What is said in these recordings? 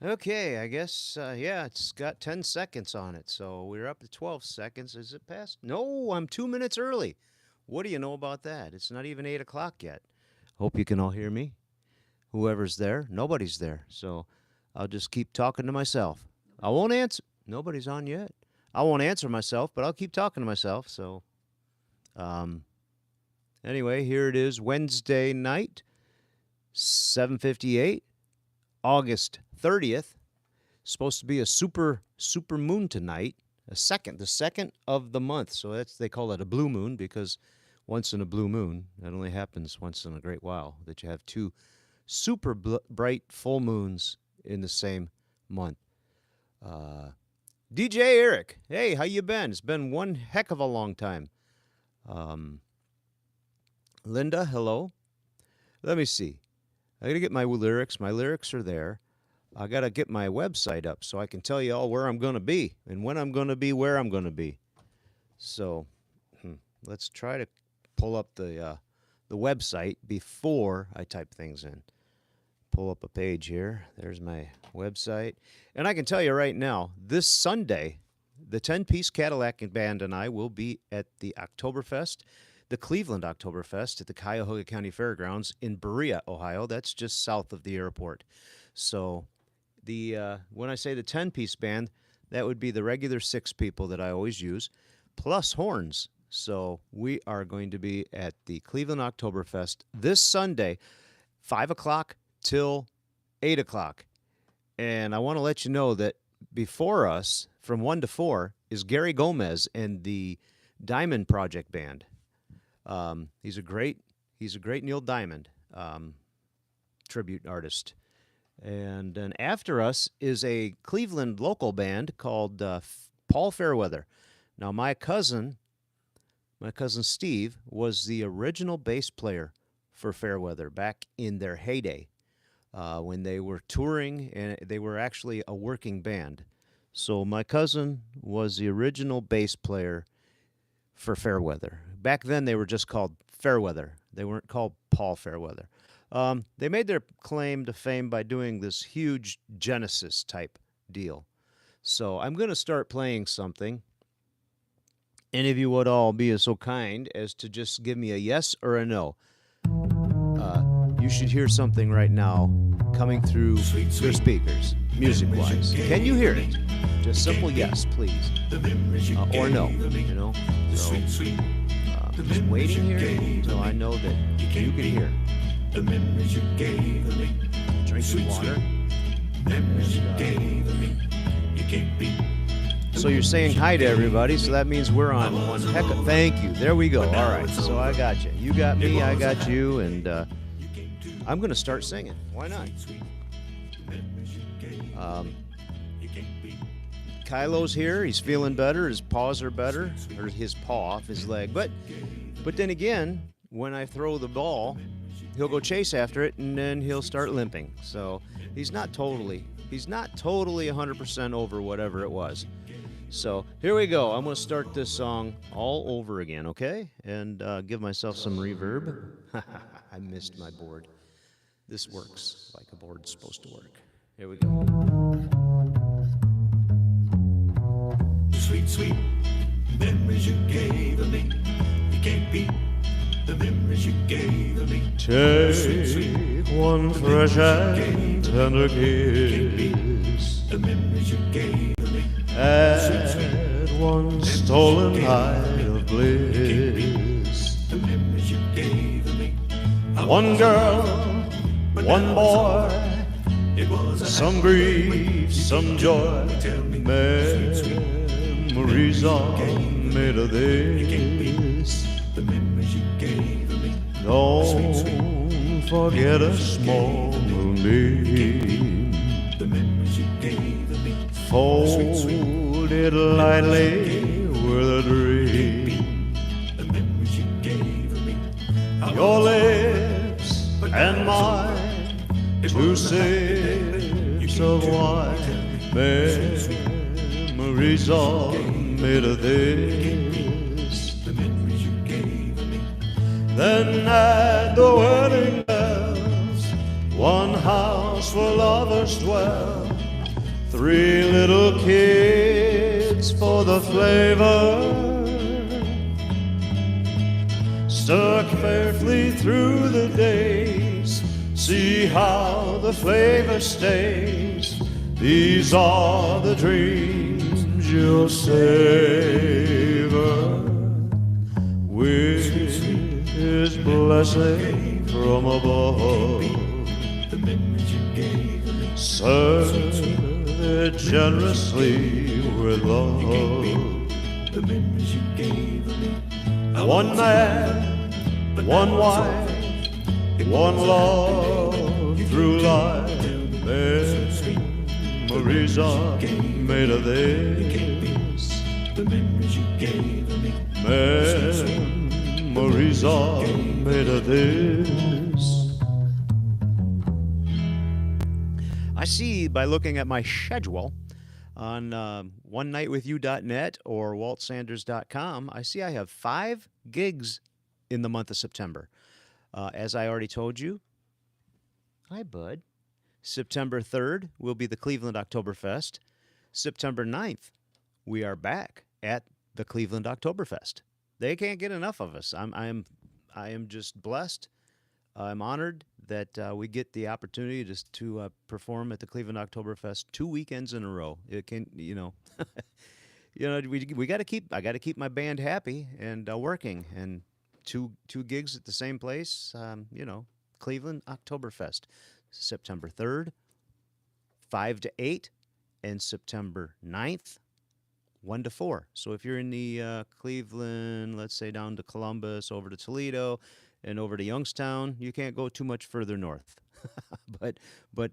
Okay, I guess, yeah, it's got 10 seconds on it, so we're up to 12 seconds. Is it past? No, I'm 2 minutes early. What do you know about that? It's not even 8 o'clock yet. Hope you can all hear me. Whoever's there, nobody's there, so I'll just keep talking to myself. I won't answer. Nobody's on yet. I won't answer myself, but I'll keep talking to myself, so. Um, anyway, here it is, Wednesday night, 7:58. August 30th. Supposed to be a super moon tonight. The second of the month. So they call it a blue moon because once in a blue moon, that only happens once in a great while that you have two bright full moons in the same month. Uh, DJ Eric, hey, how you been? It's been one heck of a long time. Um, Linda, hello. Let me see. I got to get my lyrics. My lyrics are there. I got to get my website up so I can tell you all where I'm going to be and when I'm going to be, where I'm going to be. So let's try to pull up the website before I type things in. Pull up a page here. There's my website. And I can tell you right now, this Sunday, the 10-piece Cadillac Band and I will be at the Oktoberfest, the Cleveland Oktoberfest at the Cuyahoga County Fairgrounds in Berea, Ohio. That's just south of the airport. So when I say the 10-piece band, that would be the regular 6 people that I always use, plus horns. So we are going to be at the Cleveland Oktoberfest this Sunday, 5 o'clock till 8 o'clock. And I want to let you know that before us, from 1 to 4, is Gary Gomez and the Diamond Project Band. He's a great Neil Diamond tribute artist. And then after us is a Cleveland local band called Paul Fairweather. Now my cousin Steve was the original bass player for Fairweather back in their heyday when they were touring, and they were actually a working band. So my cousin was the original bass player for Fairweather. Back then, they were just called Fairweather. They weren't called Paul Fairweather. They made their claim to fame by doing this huge Genesis type deal. So I'm going to start playing something. Any of you would all be so kind as to just give me a yes or a no. You should hear something right now coming through your speakers, music-wise. Can you hear it? Just simple yes, please. Or no, you know. So, just waiting here until I know that you can hear. Drink some water. So you're saying hi to everybody, so that means we're on one heck of... Thank you. There we go. All right, so I got you. You got me, I got you, and I'm going to start singing. Why not? Kylo's here. He's feeling better. His paws are better, or his paw off his leg. But then again, when I throw the ball, he'll go chase after it, and then he'll start limping. So he's not totally 100% over whatever it was. So here we go. I'm going to start this song all over again, okay? And give myself some reverb. I missed my board. This works like a board's supposed to work. Here we go. Sweet memories you gave me. You can't beat the memories you gave me. Take one fresh and tender kiss. The memories you gave me. Add one stolen night of bliss. The memories you gave me. One girl, one boy, It was some grief, some joy. Memories are made of this. the memories you gave me. Don't forget a small moonbeam, The memories you gave me. folded lightly with a dream. The memories you gave me. Your lips and mine, two sips of wine. Memories are made of this. The memories you gave me. Then at the wedding bells, one house where lovers dwell. Three little kids for the flavor, stuck faithfully through the days. See how the flavor stays. These are the dreams you'll savor with His blessing from above. Serve it generously with love. One man, one wife, one love through life. Memories are made of this. Memories are made of this. I see by looking at my schedule on onenightwithyou.net or waltsanders.com, I see I have 5 gigs in the month of September. As I already told you, hi, bud. September 3rd will be the Cleveland Oktoberfest. September 9th, we are back at the Cleveland Oktoberfest. They can't get enough of us. I am just blessed. I'm honored that we get the opportunity to perform at the Cleveland Oktoberfest 2 weekends in a row. It can, we got to keep. I got to keep my band happy and working. And two gigs at the same place. Cleveland Oktoberfest, September 3rd, 5 to 8, and September 9th, 1 to 4. So if you're in the Cleveland, let's say down to Columbus, over to Toledo, and over to Youngstown, you can't go too much further north. but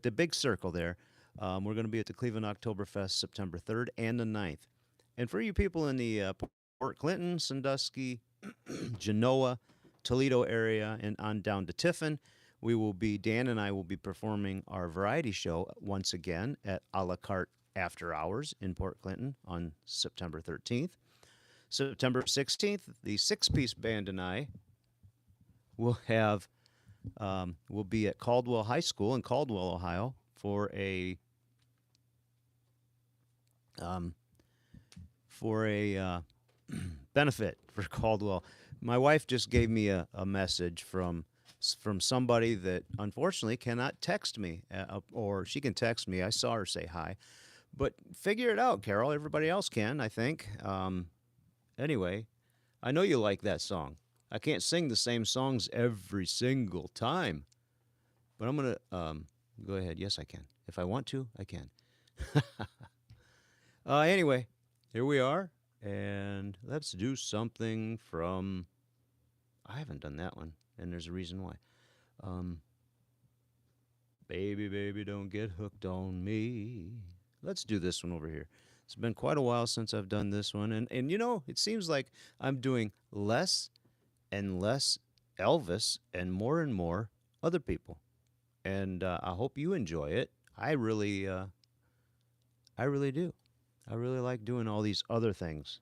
the big circle there, we're going to be at the Cleveland Oktoberfest September 3rd and the 9th. And for you people in the Port Clinton, Sandusky, Genoa, Toledo area, and on down to Tiffin, Dan and I will be performing our variety show once again at A La Carte After Hours in Port Clinton on September 13th. September 16th, the 6-piece band and I will be at Caldwell High School in Caldwell, Ohio, for a benefit for Caldwell. My wife just gave me a message from somebody that unfortunately cannot text me, or she can text me. I saw her say hi, but figure it out, Carol. Everybody else can, I think. Anyway, I know you like that song. I can't sing the same songs every single time, but I'm going to go ahead. Yes, I can. If I want to, I can. Anyway, here we are, and let's do something from, I haven't done that one, and there's a reason why. Baby, baby, don't get hooked on me. Let's do this one over here. It's been quite a while since I've done this one, and it seems like I'm doing less and less Elvis and more other people. And I hope you enjoy it. I really do. I really like doing all these other things.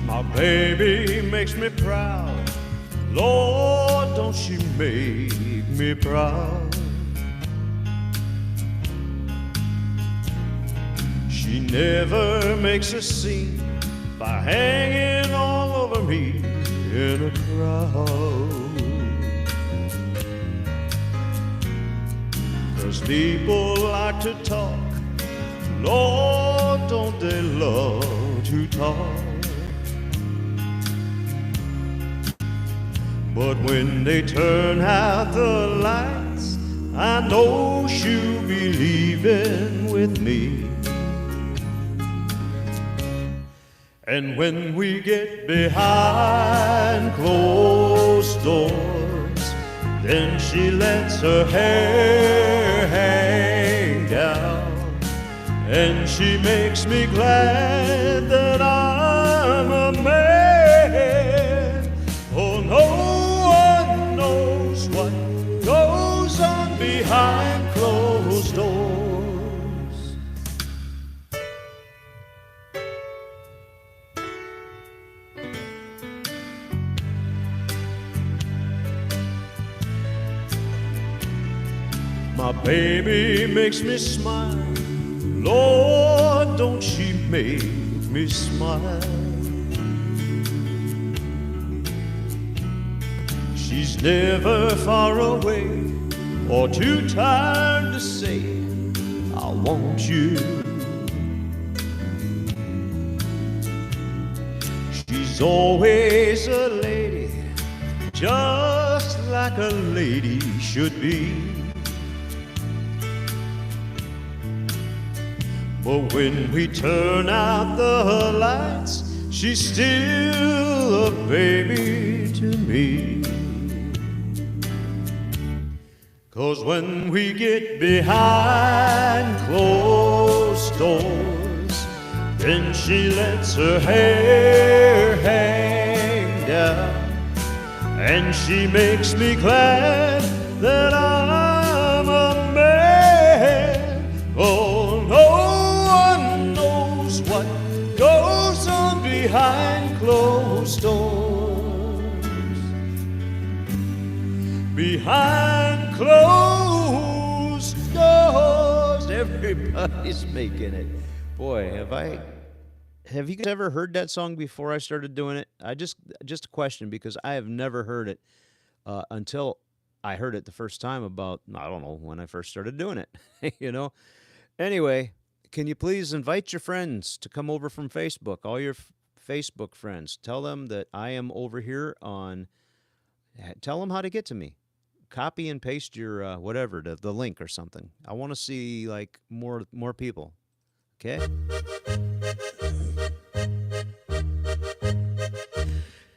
My baby makes me proud. Lord, don't she make me proud. She never makes a scene by hanging all over me in a crowd. 'Cause people like to talk, Lord, don't they love to talk. But when they turn out the lights, I know she'll be leaving with me. And when we get behind closed doors, then she lets her hair hang down, and she makes me glad that I'm a man. Oh, no one knows what goes on behind closed doors. My baby makes me smile. Lord, don't she make me smile. She's never far away or too tired to say, I want you. She's always a lady, just like a lady should be. But when we turn out the lights, she's still a baby to me. 'Cause when we get behind closed doors, then she lets her hair hang down, and she makes me glad that I'm a man. Oh, no one knows what goes on behind closed doors. Behind closed doors. Everybody's making it. Boy, have you guys ever heard that song before I started doing it? Just a question, because I have never heard it until I heard it the first time about, I don't know, when I first started doing it, you know? Anyway, can you please invite your friends to come over from Facebook, all your Facebook friends. Tell them that I am over here on, tell them how to get to me. Copy and paste your whatever, the link or something. I want to see like more people. Okay?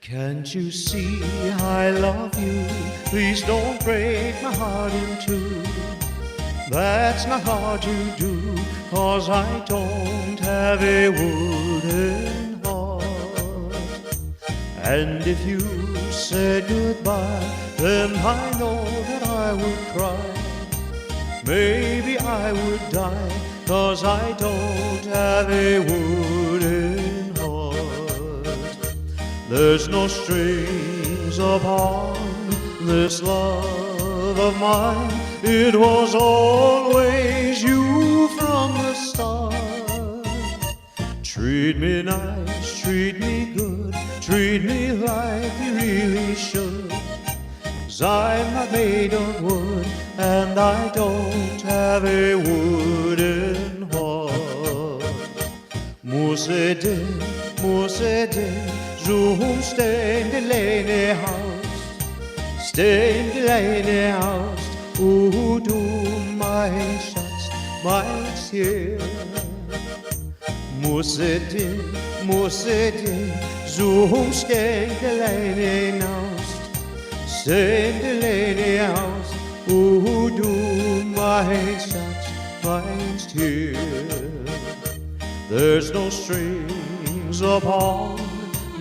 Can't you see I love you? Please don't break my heart in two. That's not hard to do, 'cause I don't have a wooden heart. And if you said goodbye, then I know that I would cry. Maybe I would die, 'cause I don't have a wooden heart. There's no strings upon this love of mine. It was always you from the start. Treat me nice, treat me good, treat me like you really should. 'Cause I'm not made of wood, and I don't have a wooden heart. Musede, zoom stand alene house, stand alene house. Oh, du mein Schatz, mein Ziel. Musede, zoom stand alene house, stand alene house. Oh, du mein Schatz, mein Ziel. There's no strings upon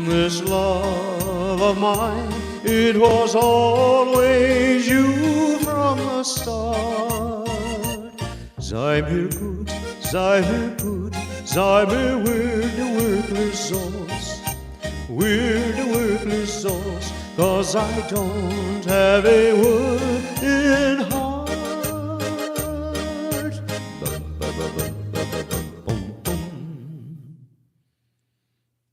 this love of mine. It was always you from the start. Sei mir gut, sei mir wirklich sonst, wirklich sonst. 'Cause I don't have a wooden heart.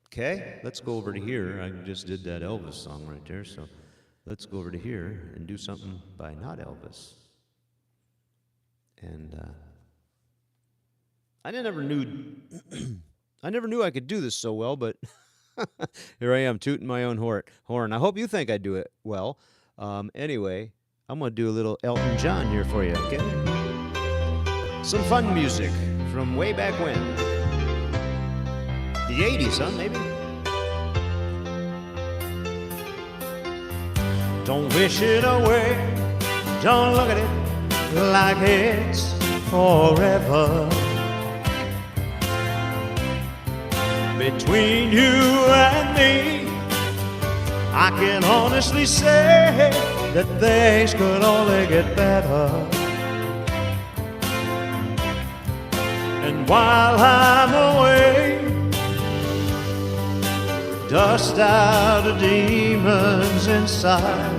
Okay, let's go over to here. I just did that Elvis song right there, so let's go over to here and do something by not Elvis. And I never knew I could do this so well, but here I am tooting my own horn. I hope you think I do it well. Anyway, I'm going to do a little Elton John here for you, okay? Some fun music from way back when. The 80s, huh, maybe? Don't wish it away. Don't look at it like it's forever. Between you and me, I can honestly say that things could only get better. And while I'm away, dust out the demons inside,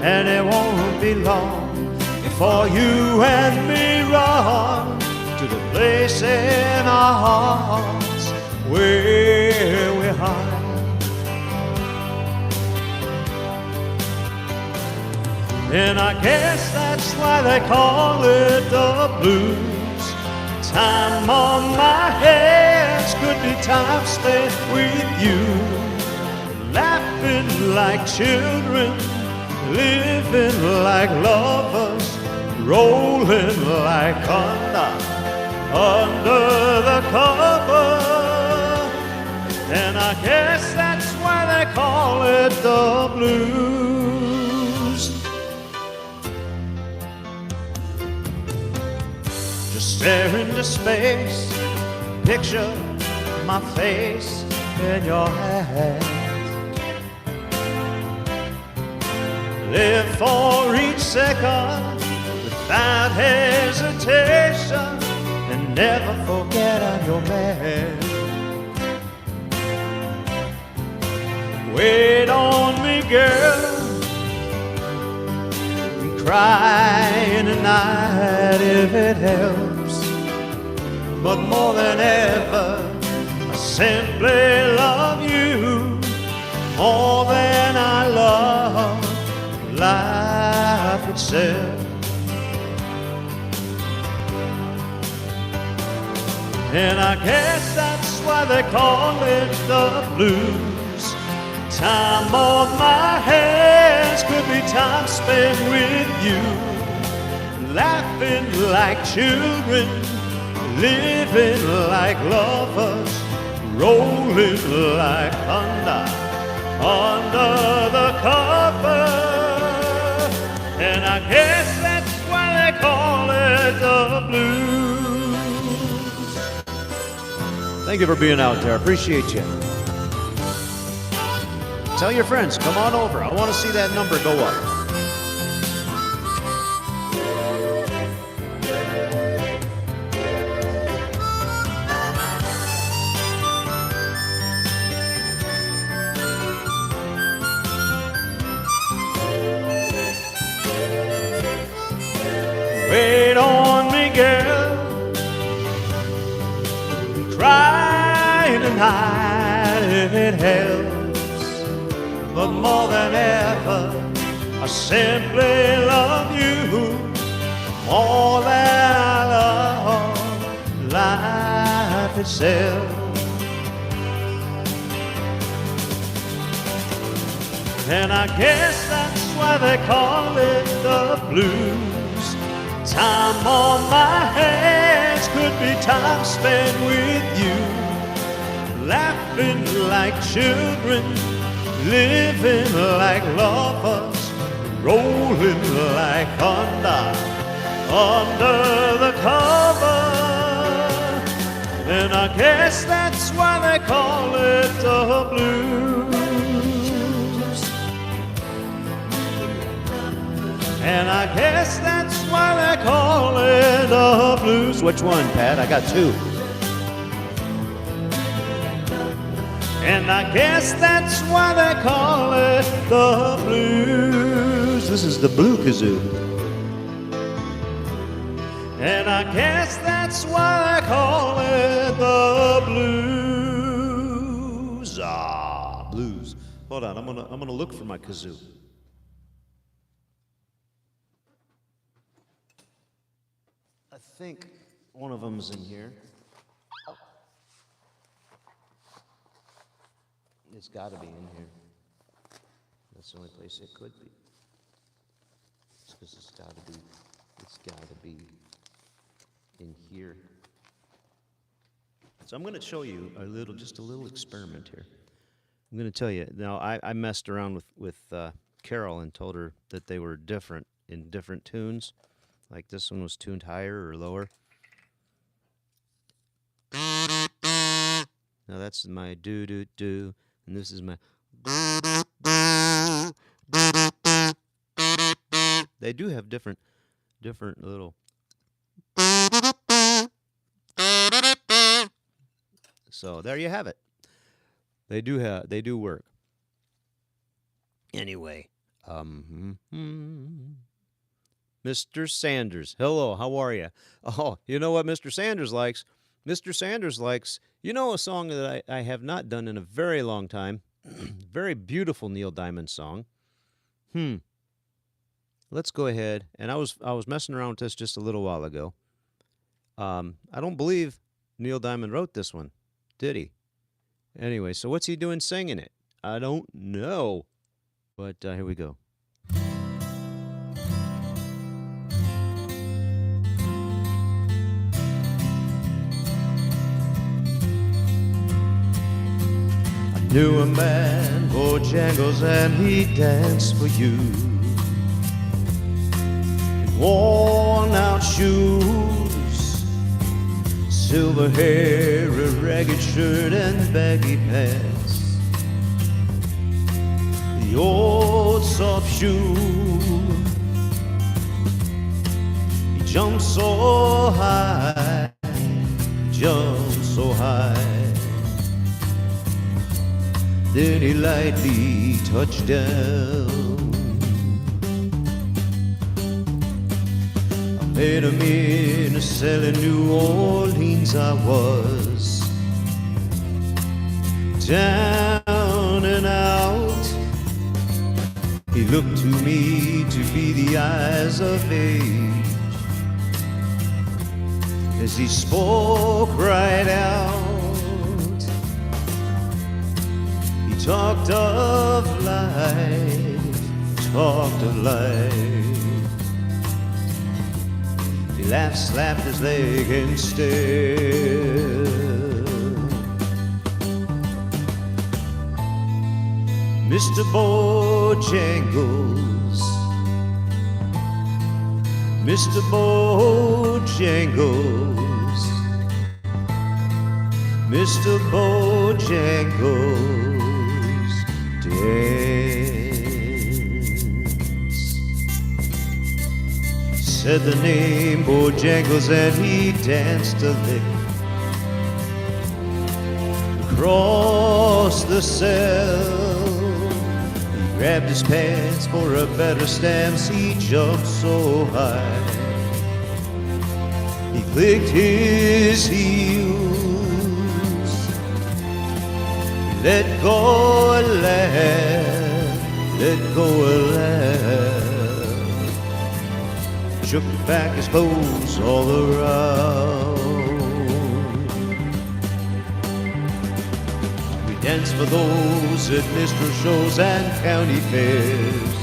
and it won't be long before you and me run to the place in our hearts where we hide. And I guess that's why they call it the blues. Time on my hands could be time spent with you, laughing like children, living like lovers, rolling like thunder under the cover. And I guess that's why they call it the blues. Just stare into space, picture my face in your hands. Live for each second without hesitation, and never forget I'm your man. Wait on me, girl, and cry in the night if it helps. But more than ever, I simply love you more than I love life itself. And I guess that's why they call it the blues. Time on my hands could be time spent with you, laughing like children, living like lovers, rolling like thunder under the cover. And I guess that's why they call it the blues. Thank you for being out there. I appreciate you. Tell your friends, come on over. I want to see that number go up. Wait on me, girl, cry tonight if it helps. But more than ever, I simply love you more than I love life itself. And I guess that's why they call it the blues. Time on my hands could be time spent with you, laughing like children, living like lovers, rolling like thunder under the cover. And I guess that's why they call it the blues. And I guess that's why they call it the blues. Which one, Pat? I got two. And I guess that's why they call it the blues. This is the blue kazoo. And I guess that's why they call it the blues. Ah, blues. Hold on, I'm gonna look for my kazoo. I think one of them's in here. It's got to be in here. That's the only place it could be. It's because it's got to be in here. So I'm going to show you just a little experiment here. I'm going to tell you. Now, I messed around with Carol and told her that they were different in different tunes. Like this one was tuned higher or lower. Now that's my do-do-do. And this is my. They do have different little. So there you have it. They do work. Anyway, Mr. Sanders. Hello, how are you? Oh, you know what Mr. Sanders likes? Mr. Sanders likes, a song that I have not done in a very long time. Very beautiful Neil Diamond song. Let's go ahead. And I was messing around with this just a little while ago. I don't believe Neil Diamond wrote this one, did he? Anyway, so what's he doing singing it? I don't know. But here we go. Knew a man, Bojangles, and he danced for you. In worn out shoes, silver hair, a ragged shirt, and baggy pants. The old soft shoe, he jumped so high, jumped so high. Then he lightly touched down. I met him in a cell in New Orleans. I was down and out. He looked to me to be the eyes of age as he spoke right out. Talked of life, talked of life. He laughed, slapped his leg and stared. Mr. Bojangles, Mr. Bojangles, Mr. Bojangles. Said the name Bojangles and he danced a lick across the cell. He grabbed his pants for a better stance. He jumped so high, he clicked his heels. He let go a laugh, let go a laugh. Shook back his clothes all around. We danced for those at minstrel shows and county fairs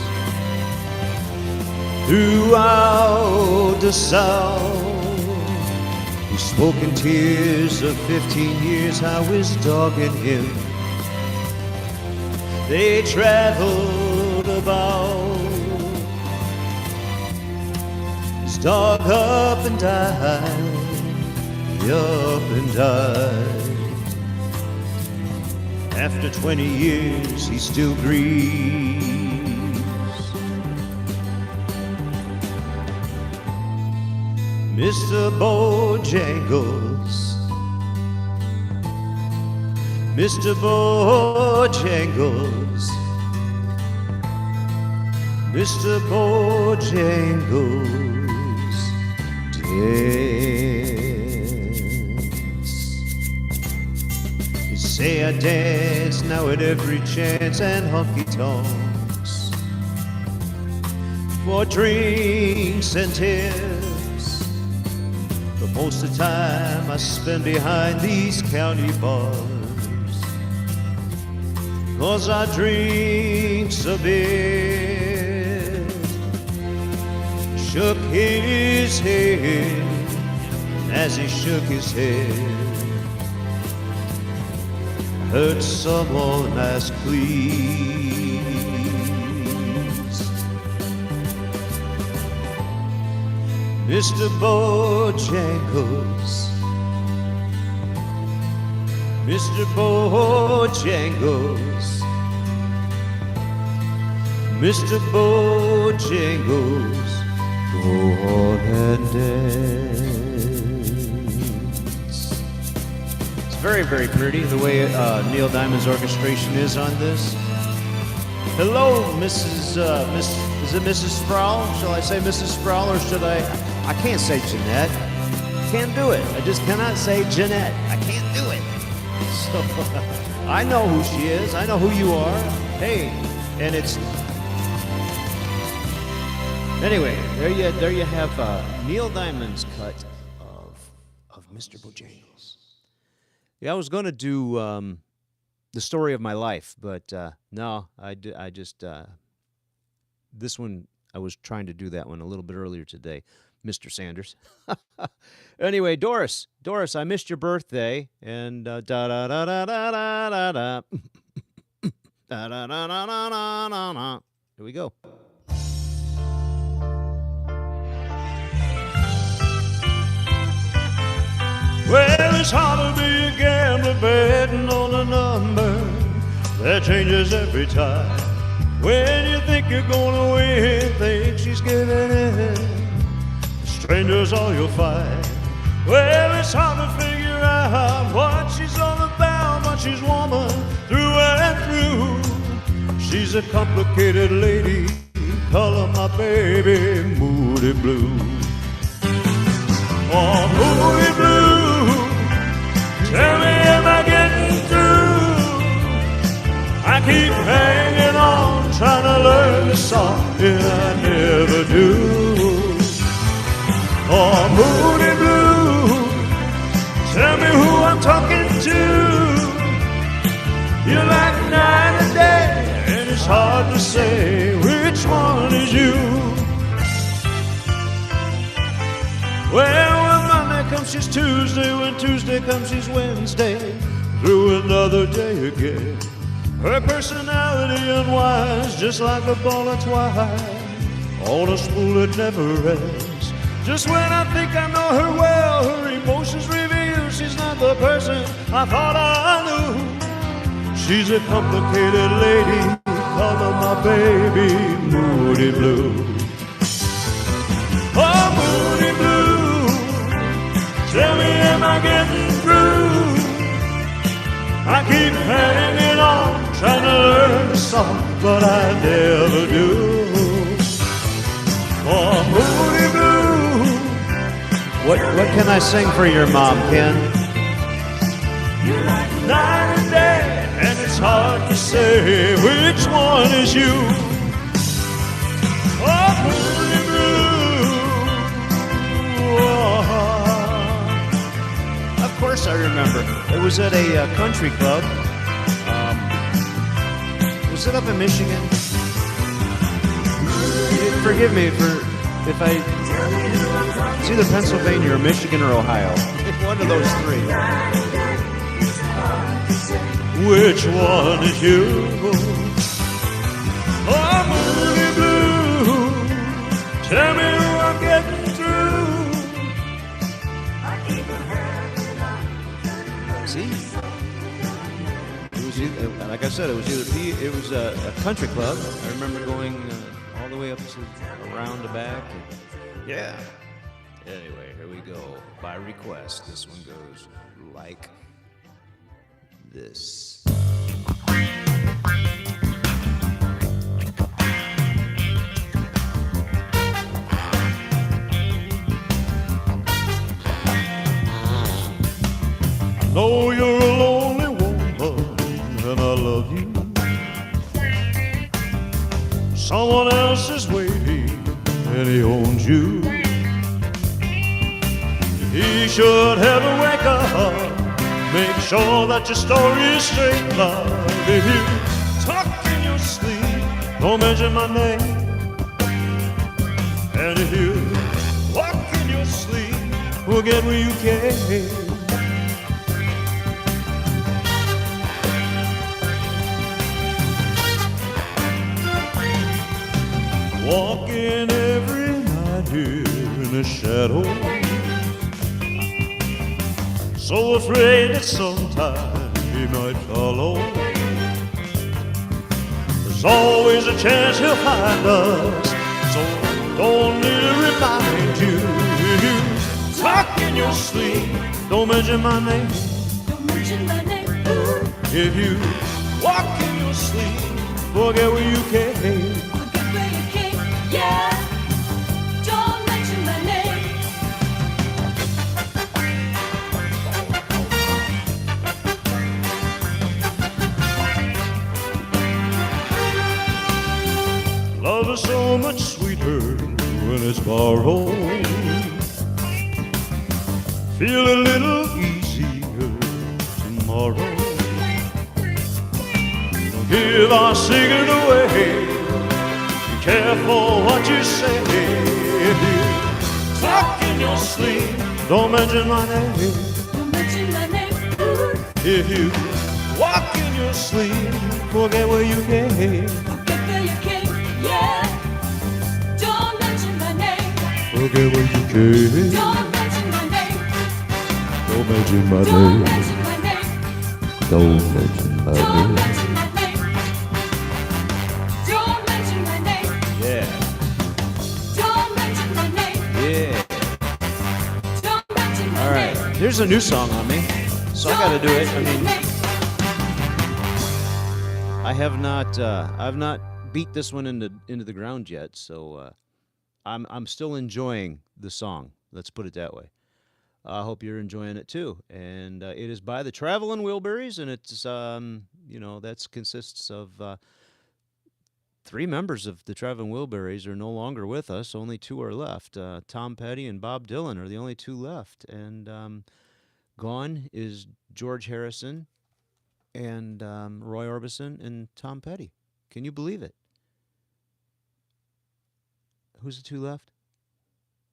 throughout the South. We spoke in tears of 15 years how his dog and him, they traveled about. Dog up and died, up and died. After 20 years, he still grieves. Mr. Bojangles, Mr. Bojangles, Mr. Bojangles. Dance. You say I dance now at every chance and honky tonks for drinks and tips, but most of the time I spend behind these county bars, 'cause I drinks a bit. Shook his head, and as he shook his head, I heard someone ask, please. Mr. Bojangles, Mr. Bojangles, Mr. Bojangles. Go on and dance. It's very, very pretty the way Neil Diamond's orchestration is on this. Hello, Mrs. Is it Mrs. Sproul? Shall I say Mrs. Sproul, or should I? I can't say Jeanette. Can't do it. I just cannot say Jeanette. I can't do it. So I know who she is. I know who you are. Hey, and it's anyway. There you have Neil Diamond's cut of Mr. Bojangles. Yeah, I was going to do the story of my life, but no, I just this one I was trying to do that one a little bit earlier today, Mr. Sanders. Anyway, Doris, I missed your birthday, and da da da da da da da da da da da da da da. Here we go. Well, it's hard to be a gambler betting on a number that changes every time. When you think you're gonna win, think she's giving in. Strangers all you'll find. Well, it's hard to figure out what she's all about, but she's woman through and through. She's a complicated lady, color my baby Moody Blue. Oh, Moody Blue, tell me am I getting through? I keep hanging on, trying to learn the song, and I never do. Oh, Moody Blue, tell me who I'm talking to. You're like night and day, and it's hard to say which one is you. Well, when Monday comes, she's Tuesday. When Tuesday comes, she's Wednesday. Through another day again. Her personality unwinds just like a ball of twine on a spool that never ends. Just when I think I know her well, her emotions reveal she's not the person I thought I knew. She's a complicated lady, color my baby Moody Blue. Oh, Moody Blue, tell me am I getting through? I keep hanging on, trying to learn the song, but I never do. Oh, Moody Blue. What can I sing for your mom, Ken? You're like night and day, and it's hard to say which one is you. Oh, Moody Blue. Oh. Of course I remember. It was at a country club. Was it up in Michigan? Forgive me if I... It's either Pennsylvania or Michigan or Ohio. One of those three. Which one is you? Oh, Moody Blue, tell me who I'm getting through. See? It was either, like I said, it was a country club. I remember going all the way up to around the back. And, yeah. Anyway, here we go. By request, this one goes like this. I know you're a lonely woman, and I love you. Someone else is waiting, and he owns you. He should ever wake up, make sure that your story is straight, love. If you talk in your sleep, don't mention my name. And if you walk in your sleep, forget where you came. Walking every night here in the shadows, so afraid that sometime he might follow. There's always a chance he'll find us, so don't need to remind you. If you talk in your sleep, don't mention my name. Don't mention my name. Ooh. If you walk in your sleep, forget where you came. Forget where you came. so much sweeter when it's borrowed. Feel a little easier tomorrow. Don't give our secret away. Be careful what you say. Talk in your sleep. Don't mention my name. Don't mention my name. Ooh. If you walk in your sleep, forget where you came. Forget where you came. Yeah. Don't mention my name. Forget where you came. Don't mention my name. Don't mention my Don't name. mention my name. Don't mention my Don't name. mention my name. Don't mention my name. Yeah. Don't mention my name. Yeah. Don't mention my All right. name. Here's a new song on me, so I got to do it. I mean, I've not beat this one into the ground yet, so I'm still enjoying the song. Let's put it that way. I hope you're enjoying it too. And it is by the Traveling Wilburys, and it's that consists of 3 members of the Traveling Wilburys are no longer with us. Only 2 are left. Tom Petty and Bob Dylan are the only 2 left, and gone is George Harrison and Roy Orbison and Tom Petty. Can you believe it? Who's the 2 left?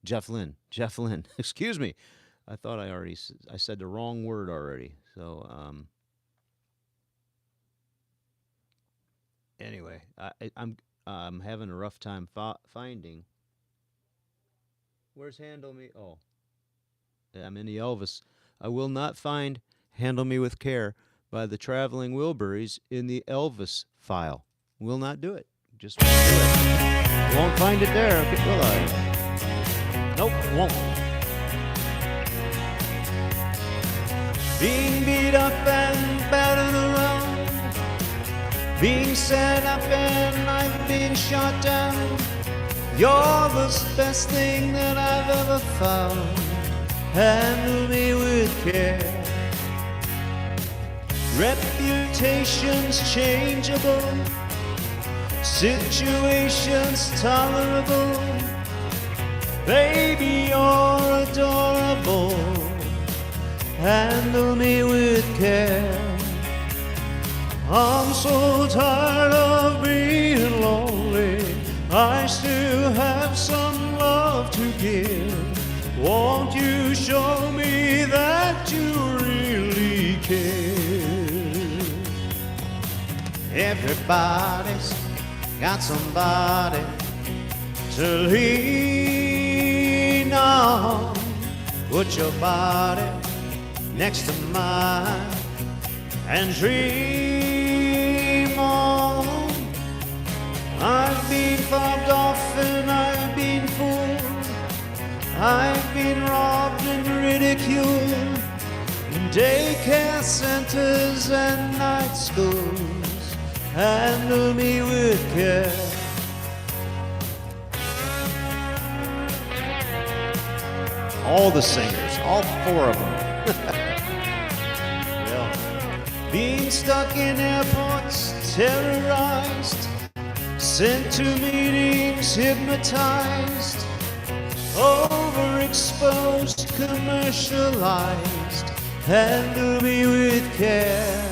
Jeff Lynne. Jeff Lynne. Excuse me. I thought I said the wrong word already. So anyway, I'm having a rough time finding. Where's Handle Me? Oh, I'm in the Elvis. I will not find Handle Me With Care by the Traveling Wilburys in the Elvis file. Will not do it. Just won't do it. Won't find it there, will I? Nope, won't. Being beat up and battered around, being set up and I've been shot down. You're the best thing that I've ever found. Handle me with care. Reputations changeable, situations tolerable. Baby, you're adorable. Handle me with care. I'm so tired of being lonely. I still have some love to give. Won't you show me that you really care? Everybody's got somebody to lean on. Put your body next to mine and dream on. I've been fobbed off and I've been fooled. I've been robbed and ridiculed in daycare centers and night schools. Handle me with care. All the singers, all 4 of them. Well, being stuck in airports, terrorized, sent to meetings, hypnotized, overexposed, commercialized. Handle me with care.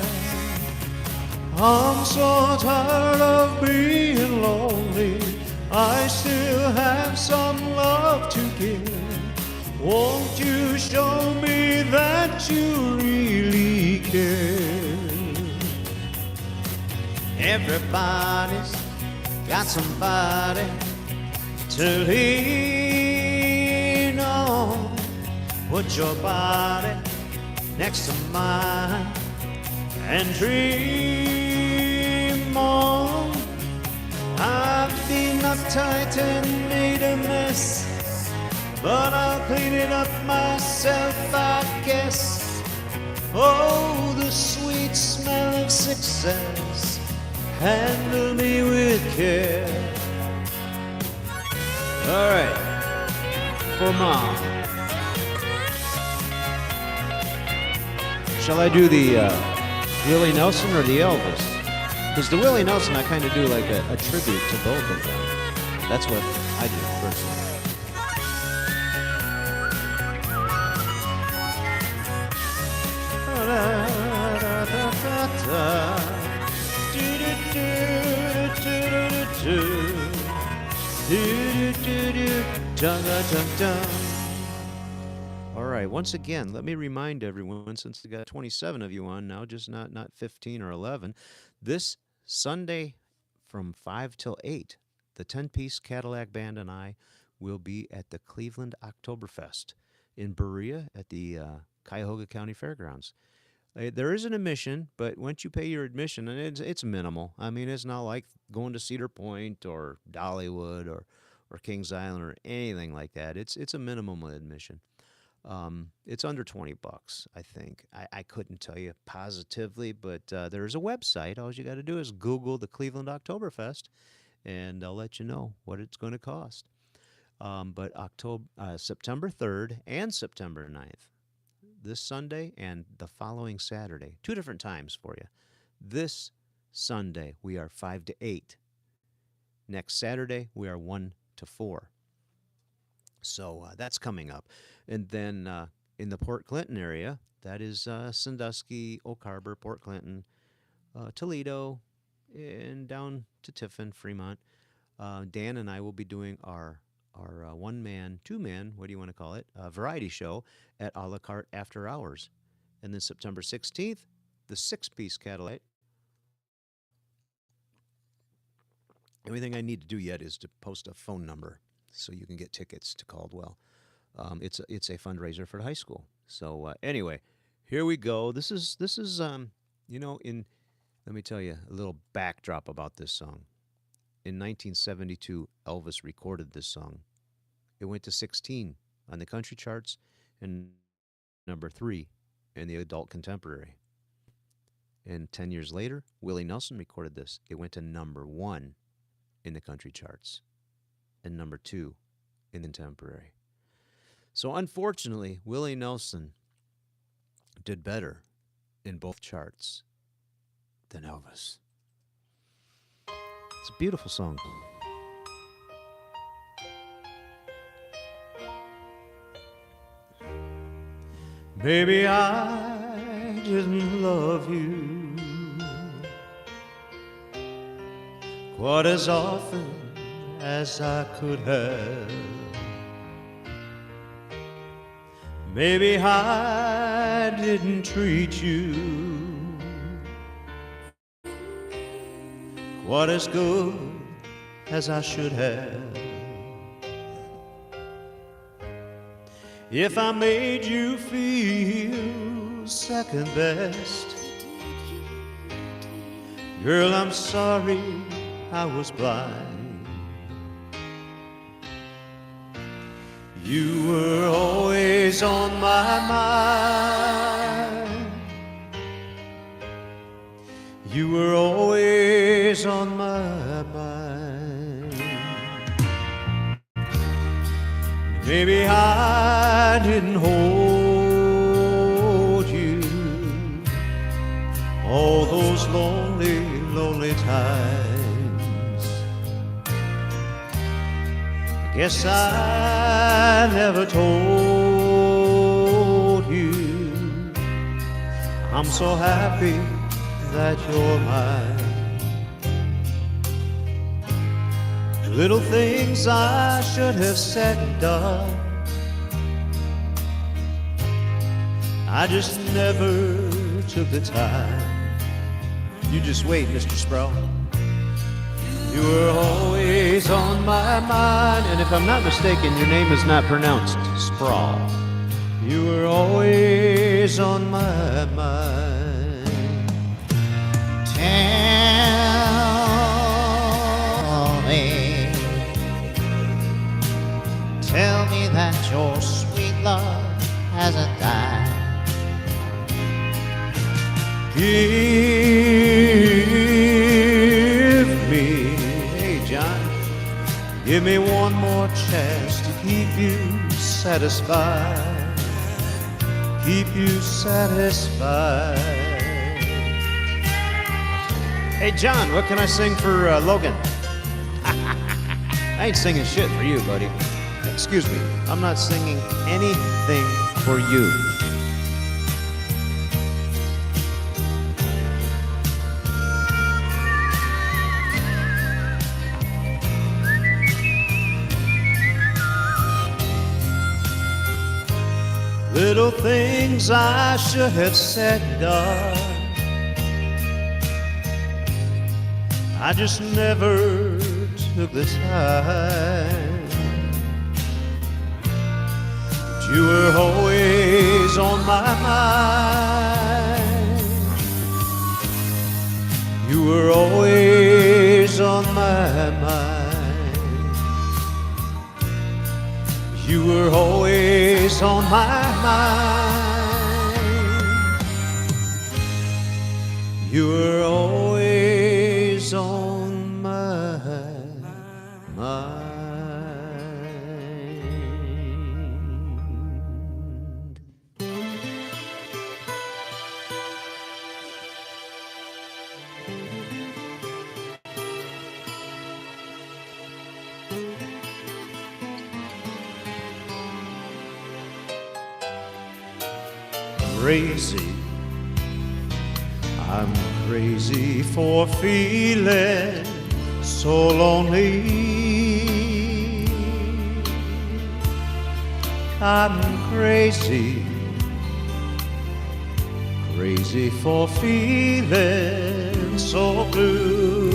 I'm so tired of being lonely. I still have some love to give. Won't you show me that you really care? Everybody's got somebody to lean on. Put your body next to mine and dream on. I've been uptight and made a mess, but I'll clean it up myself, I guess. Oh, the sweet smell of success. Handle me with care. All right, for Mom. Shall I do the Willie Nelson or the Elvis? Because the Willie Nelson, I kind of do like a tribute to both of them. That's what I do personally. All right, once again, let me remind everyone, since we got 27 of you on now, just not 15 or 11, this Sunday from 5 till 8, the 10-piece Cadillac Band and I will be at the Cleveland Oktoberfest in Berea at the Cuyahoga County Fairgrounds. There is an admission, but once you pay your admission, and it's minimal. I mean, it's not like going to Cedar Point or Dollywood or Kings Island or anything like that. It's a minimum admission. It's under $20, I think. I couldn't tell you positively, but there is a website. All you got to do is Google the Cleveland Oktoberfest, and they'll let you know what it's going to cost. But September 3rd and September 9th, this Sunday and the following Saturday, 2 different times for you. This Sunday, we are 5 to 8. Next Saturday, we are 1 to 4. So that's coming up. And then in the Port Clinton area, that is Sandusky, Oak Harbor, Port Clinton, Toledo, and down to Tiffin, Fremont. Dan and I will be doing our one-man, two-man, what do you want to call it, variety show at A La Carte After Hours. And then September 16th, the 6-piece Cadillac. Everything I need to do yet is to post a phone number so you can get tickets to Caldwell. It's a fundraiser for the high school. So anyway, here we go. This is let me tell you a little backdrop about this song. In 1972, Elvis recorded this song. It went to 16 on the country charts and number 3 in the adult contemporary. And 10 years later, Willie Nelson recorded this. It went to number 1 in the country charts and number 2 in the contemporary. So unfortunately, Willie Nelson did better in both charts than Elvis. It's a beautiful song. Maybe I didn't love you quite as often as I could have. Maybe I didn't treat you quite as good as I should have. If I made you feel second best, girl, I'm sorry I was blind. You were always on my mind. You were always on my mind. Maybe I didn't hold you all those lonely, lonely times. I guess I never told you I'm so happy that you're mine. Little things I should have said and done, I just never took the time. You just wait, Mr. Sproul. You were always on my mind, and if I'm not mistaken, your name is not pronounced Sprawl. You were always on my mind. Tell me that your sweet love hasn't died. Give me, hey John, give me one more chance to keep you satisfied. Keep you satisfied. Hey, John, what can I sing for Logan? I ain't singing shit for you, buddy. Excuse me. I'm not singing anything for you. Little things I should have said and done, I just never took the time. But you were always on my mind. You were always on my mind. You were always on my mind. You were always on my mind. Crazy, I'm crazy for feeling so lonely. I'm crazy, crazy for feeling so blue.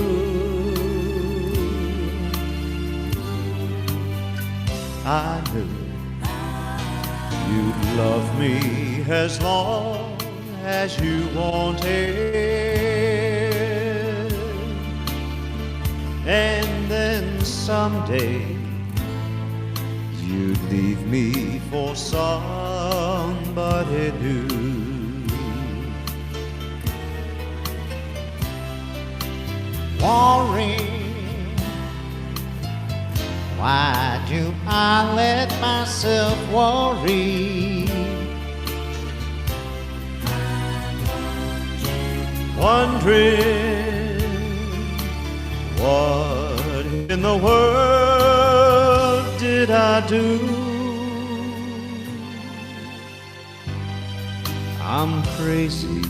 I knew you'd love me as long as you wanted, and then someday you'd leave me for somebody new. Worry, why do I let myself worry? Wondering what in the world did I do? I'm crazy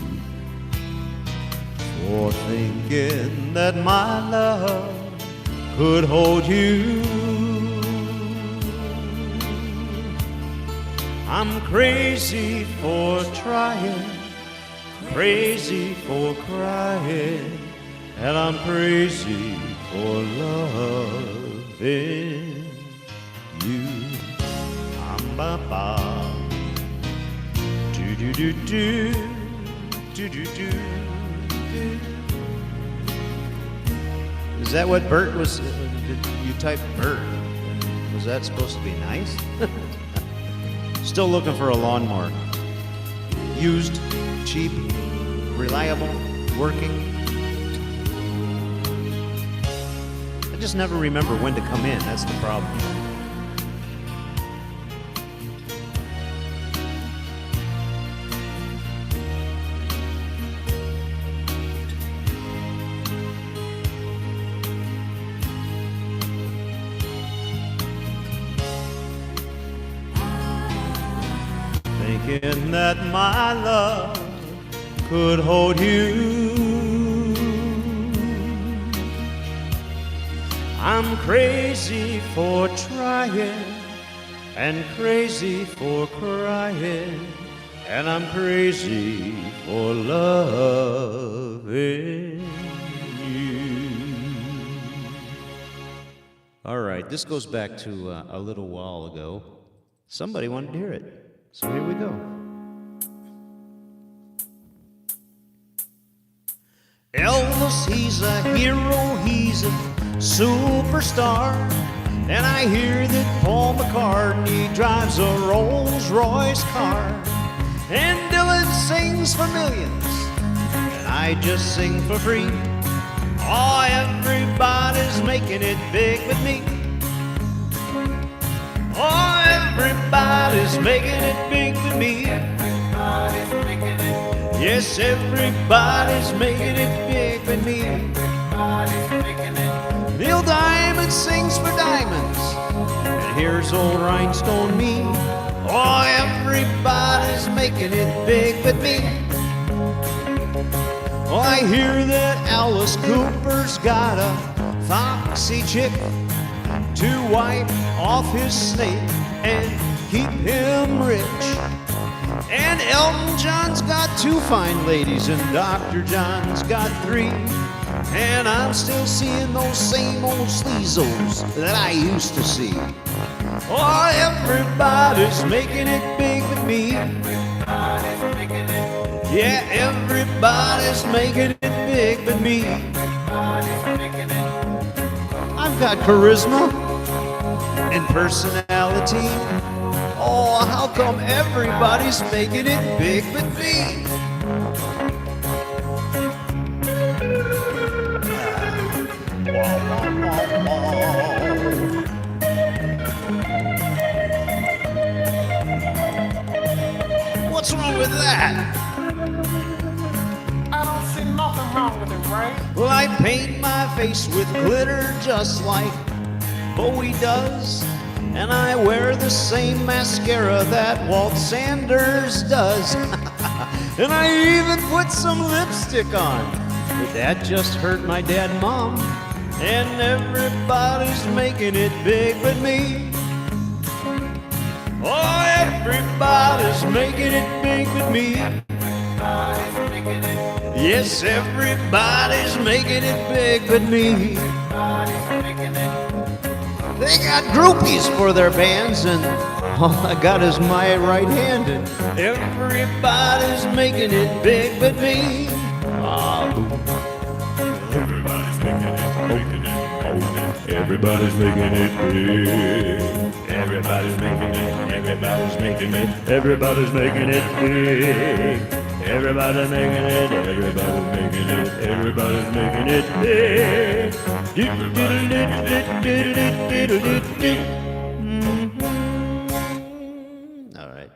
for thinking that my love could hold you. I'm crazy for trying, crazy for crying, and I'm crazy for loving you. I'm ba ba, do do do do, do do do. Is that what Bert was? Did you type Bert? Was that supposed to be nice? Still looking for a lawnmower. Used, cheap, reliable, working. I just never remember when to come in. That's the problem. Thinking that my love could hold you. I'm crazy for trying and crazy for crying, and I'm crazy for loving you. All right, this goes back to a little while ago. Somebody wanted to hear it. So here we go. Elvis, he's a hero, he's a superstar. And I hear that Paul McCartney drives a Rolls Royce car. And Dylan sings for millions, and I just sing for free. Oh, everybody's making it big with me. Oh, everybody's making it big with me. Everybody's making it. Yes, everybody's making it big with me. Everybody's making it. Neil Diamond sings for diamonds, and here's old rhinestone me. Oh, everybody's making it big but me. Oh, I hear that Alice Cooper's got a foxy chick to wipe off his snake and keep him rich. And Elton John's got 2 fine ladies, and Dr. John's got 3. And I'm still seeing those same old sleazles that I used to see. Oh, everybody's making it big with me. Yeah, everybody's making it big with me. I've got charisma and personality. Oh, how come everybody's making it big with me? What's wrong with that? I don't see nothing wrong with it, right? Well, I paint my face with glitter just like Bowie does. And I wear the same mascara that Walt Sanders does. And I even put some lipstick on. But that just hurt my dad and mom. And everybody's making it big with me. Oh, everybody's making it big with me. Yes, everybody's making it big with me. They got groupies for their bands, and all I got is my right hand, and everybody's making it big but me. Everybody's making it, everybody's making it big. Everybody's making it, everybody's making it, everybody's making it big. Everybody's making it, everybody's making it, everybody's making it big. All right.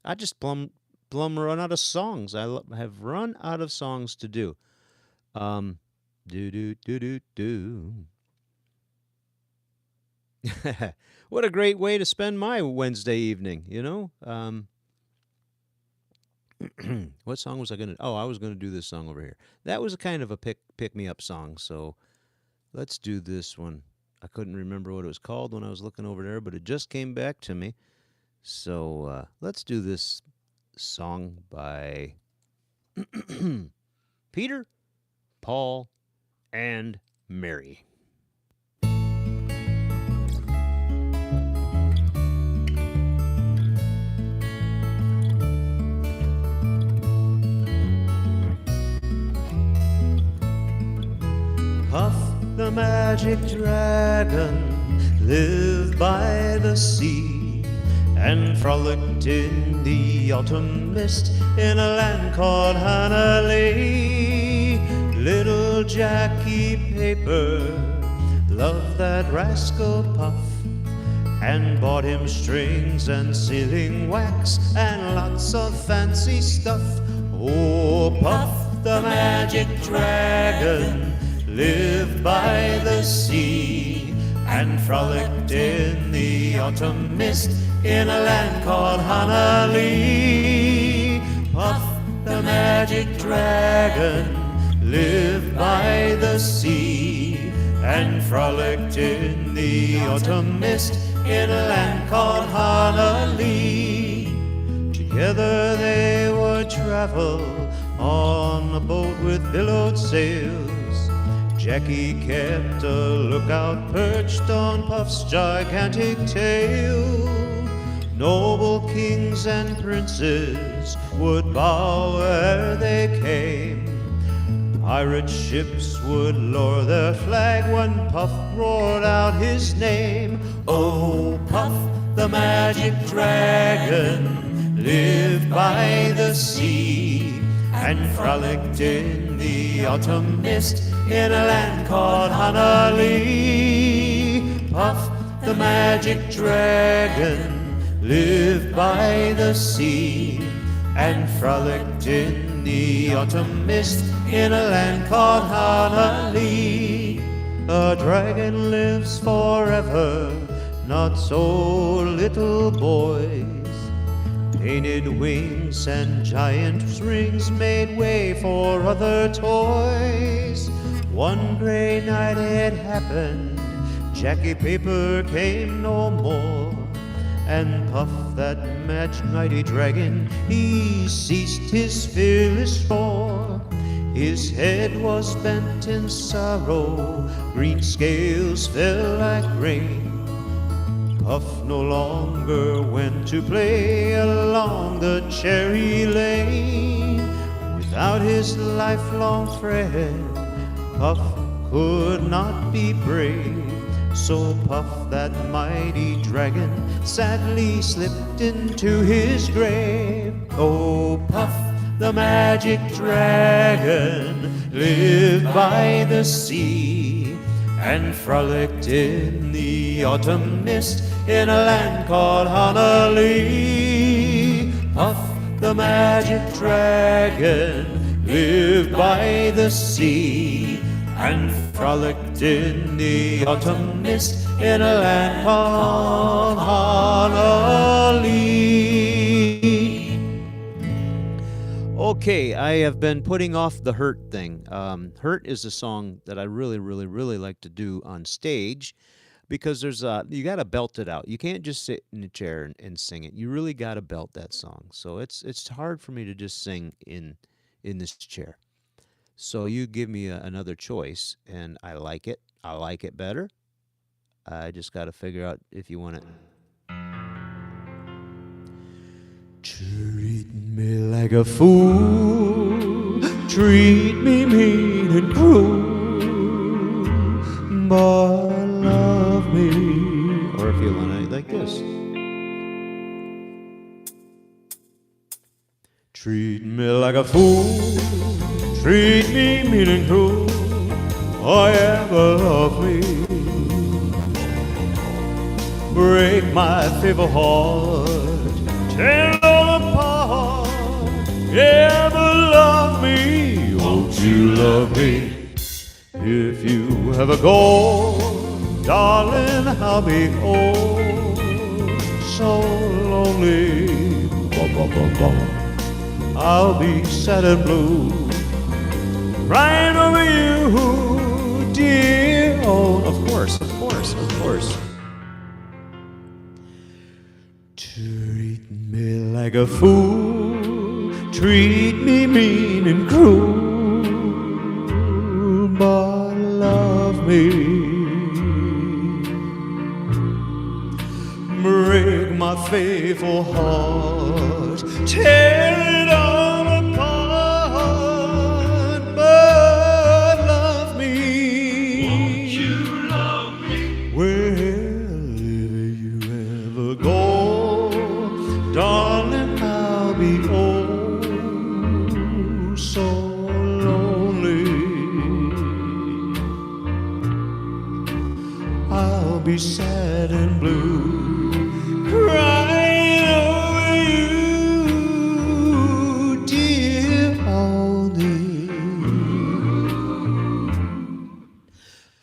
I just plumb run out of songs. Have run out of songs to do. Do. What a great way to spend my Wednesday evening, you know? What song was I going to... Oh, I was going to do this song over here. That was a kind of a pick-me-up song, so let's do this one. I couldn't remember what it was called when I was looking over there, but it just came back to me. So let's do this song by Peter, Paul, and Mary. Puff the magic dragon lived by the sea and frolicked in the autumn mist in a land called Hanalei. Little Jackie Paper loved that rascal Puff and bought him strings and sealing wax and lots of fancy stuff. Oh, Puff the magic dragon lived by the sea and frolicked in the autumn mist in a land called Hanalei. Puff the magic dragon lived by the sea and frolicked in the autumn mist in a land called Hanalei. Together they would travel on a boat with billowed sails. Jackie kept a lookout perched on Puff's gigantic tail. Noble kings and princes would bow where they came. Pirate ships would lower their flag when Puff roared out his name. Oh, Puff the magic dragon lived by the sea and frolicked in the autumn mist in a land called Hanalei. Puff the magic dragon lived by the sea and frolicked in the autumn mist in a land called Hanalei. A dragon lives forever, not so little boys. Painted wings and giant rings made way for other toys. One gray night it happened, Jackie Paper came no more. And Puff, that mighty dragon, he ceased his fearless roar. His head was bent in sorrow, green scales fell like rain. Puff no longer went to play along the cherry lane. Without his lifelong friend, Puff could not be brave. So Puff, that mighty dragon, sadly slipped into his grave. Oh, Puff, the magic dragon, lived by the sea and frolicked in the autumn mist in a land called Honolulu. Puff, the magic dragon, lived by the sea and frolicked in the autumn mist in a land called Honolulu. Okay, I have been putting off the Hurt thing. Hurt is a song that I really, really, really like to do on stage because there's you got to belt it out. You can't just sit in a chair and sing it. You really got to belt that song. So it's hard for me to just sing in this chair. So you give me another choice, and I like it. I like it better. I just got to figure out if you want it. Treat me like a fool, treat me mean and cruel, but love me. Or if you want it like this. Treat me like a fool, treat me mean and cruel, or ever love me. Break my feeble heart, tear it all apart. Ever love me, won't you love me? If you ever go, darling, I'll be oh so lonely. Bum, bum, bum, bum. I'll be sad and blue, crying over you, dear. Oh, Of course, of course, of course. treat me like a fool, treat me mean and cruel, but love me. Break my faithful heart, tear it all apart, but love me. Won't you love me? Well, if you ever go, darling, I'll be oh so lonely. I'll be sad and blue, crying over you, dear Aldi.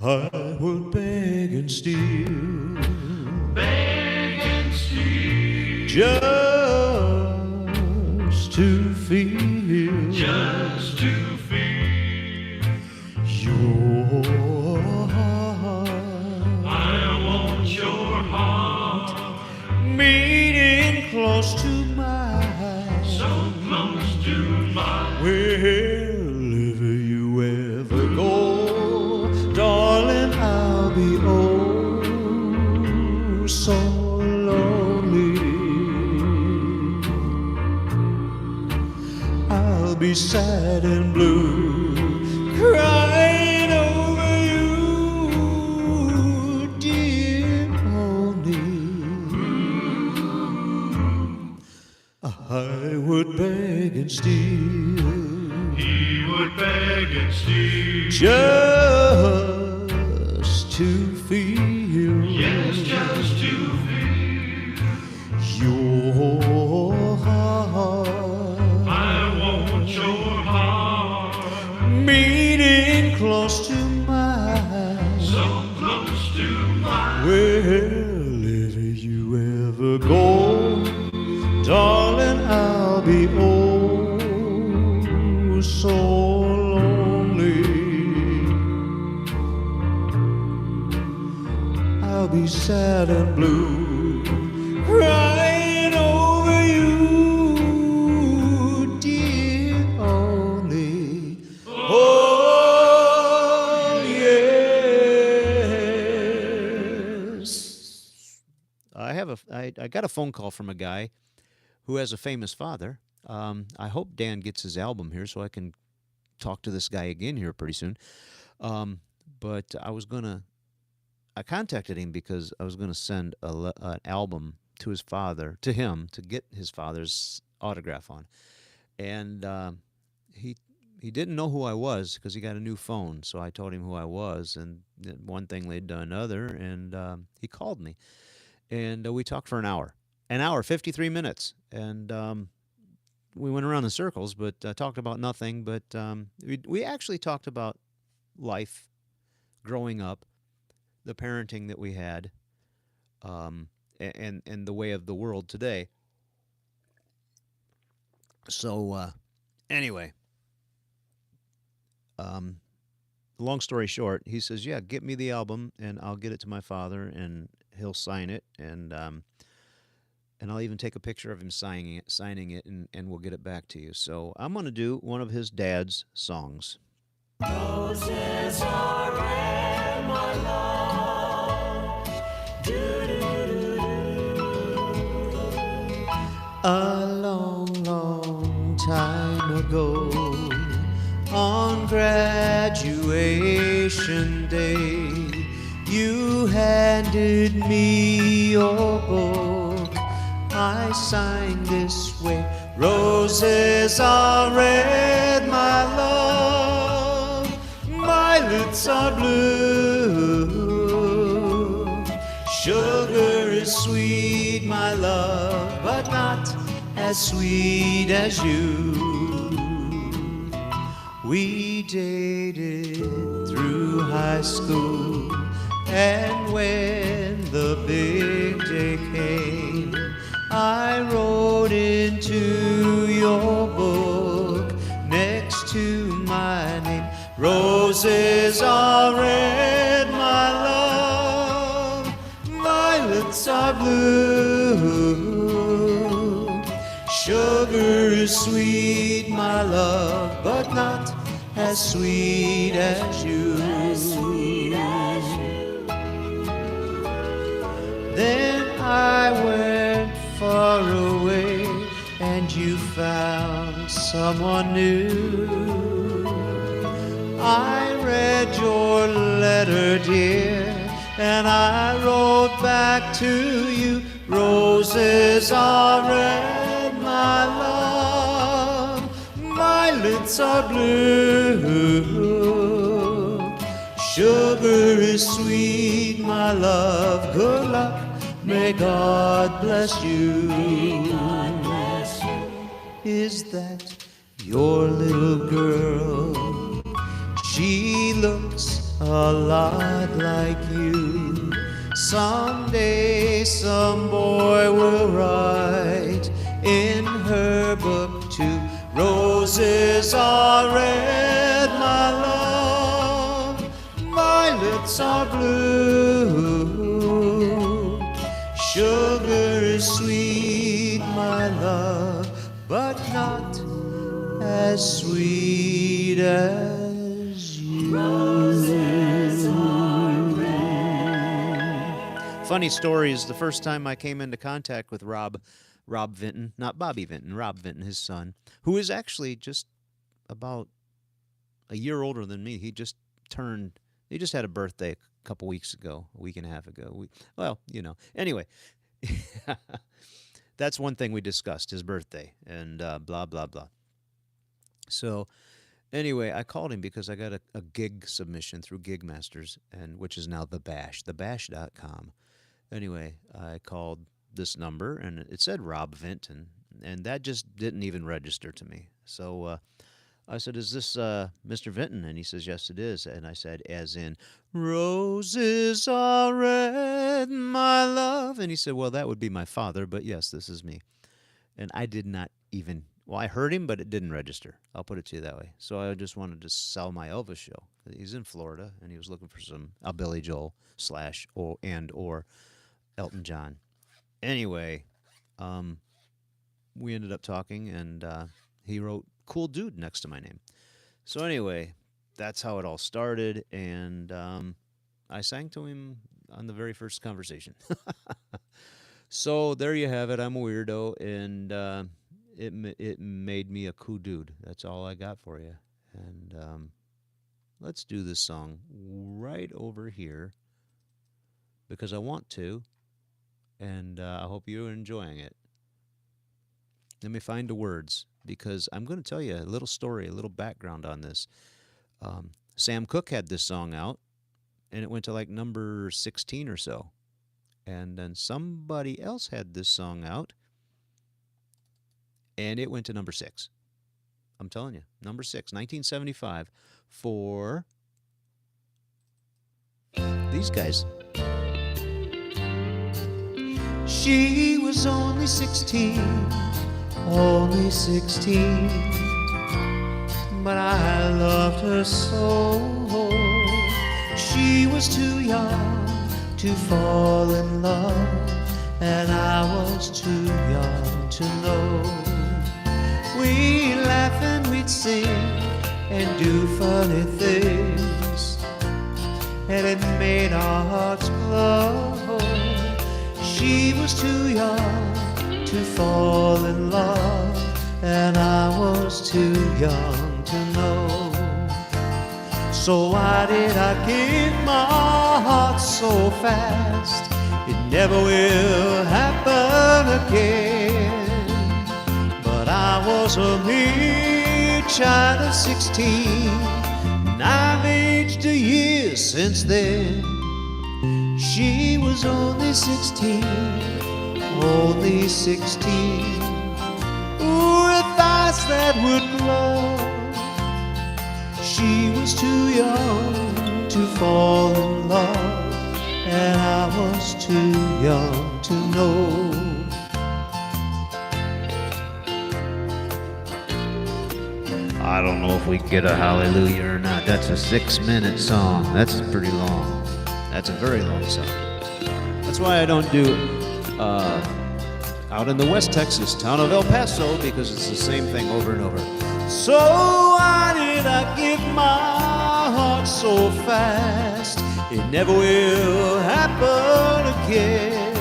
I would beg and steal, just to feel, your heart. Meeting close to mine, so close to mine. Well, if you ever go, darling, I'll be oh so lonely. I'll be sad and blue, crying over you, dear Pony. I would beg and steal, he would beg and steal, just to feel, yes, just to feel your heart. I want your heart, meeting close to mine, so so lonely. I'll be sad and blue, crying over you, dear only. Oh, yes. I got a phone call from a guy who has a famous father. I hope Dan gets his album here so I can talk to this guy again here pretty soon. But I contacted him because I was gonna send an album to him to get his father's autograph on, and he he didn't know who I was because he got a new phone. So I told him who I was, and one thing led to another, and he called me, and we talked for an hour, 53 minutes, and we went around in circles, but talked about nothing. But we actually talked about life, growing up, the parenting that we had, and the way of the world today. So anyway, long story short, he says, "Yeah, get me the album, and I'll get it to my father, and he'll sign it, and I'll even take a picture of him signing it, and we'll get it back to you." So I'm gonna do one of his dad's songs. Roses are red, my love. A long, long time ago, on graduation day, you handed me your book. I signed this way: roses are red, my love. My lips are blue. Sugar is sweet, my love, but not as sweet as you. We dated through high school, and when the big day came, I wrote into your book next to my name: roses are red, my love. My lips are blue. Sugar is sweet, my love, but not as sweet as you. Then I went far away, and you found someone new. I read your letter, dear, and I wrote back to you: roses are red, my love. My lips are blue. Sugar is sweet, my love. Good luck, may God bless you. Is that your little girl? She looks a lot like you. Someday some boy will write in her book too: roses are red, my love. My lips are blue. Sugar is sweet, my love, but not as sweet as you. Roses are red. Funny story is the first time I came into contact with Rob Vinton, not Bobby Vinton, Rob Vinton, his son, who is actually just about a year older than me. He just had a birthday a couple weeks ago, a week and a half ago. Anyway, that's one thing we discussed, his birthday, and blah, blah, blah. So anyway, I called him because I got a gig submission through Gigmasters, which is now thebash.com. Anyway, I called this number, and it said Rob Vinton, and that just didn't even register to me. So I said, "Is this Mr. Vinton?" And he says, "Yes, it is." And I said, "As in, roses are red, my love." And he said, "Well, that would be my father, but yes, this is me." And I did not even, Well, I heard him, but it didn't register. I'll put it to you that way. So I just wanted to sell my Elvis show. He's in Florida, and he was looking for some Billy Joel / or Elton John. Anyway, we ended up talking, and he wrote "Cool Dude" next to my name. So anyway, that's how it all started, and I sang to him on the very first conversation. So there you have it. I'm a weirdo, and it made me a cool dude. That's all I got for you. And let's do this song right over here because I want to, and I hope you're enjoying it. Let me find the words because I'm going to tell you a little story, a little background on this. Sam Cooke had this song out, and it went to like number 16 or so. And then somebody else had this song out, and it went to number 6. I'm telling you, number 6, 1975, for these guys. She was only 16, but I loved her so. She was too young to fall in love, and I was too young to know. We'd laugh and we'd sing and do funny things, and it made our hearts glow. She was too young to fall in love, and I was too young to know. So why did I give my heart so fast? It never will happen again. But I was a mere child of 16, and I've aged a year since then. She was only 16, only 16, with eyes that would glow. She was too young to fall in love, and I was too young to know. I don't know if we can get a hallelujah or not. That's a 6-minute song. That's pretty long. That's a very long song. That's why I don't do out in the West Texas town of El Paso, because it's the same thing over and over. So why did I give my heart so fast? It never will happen again.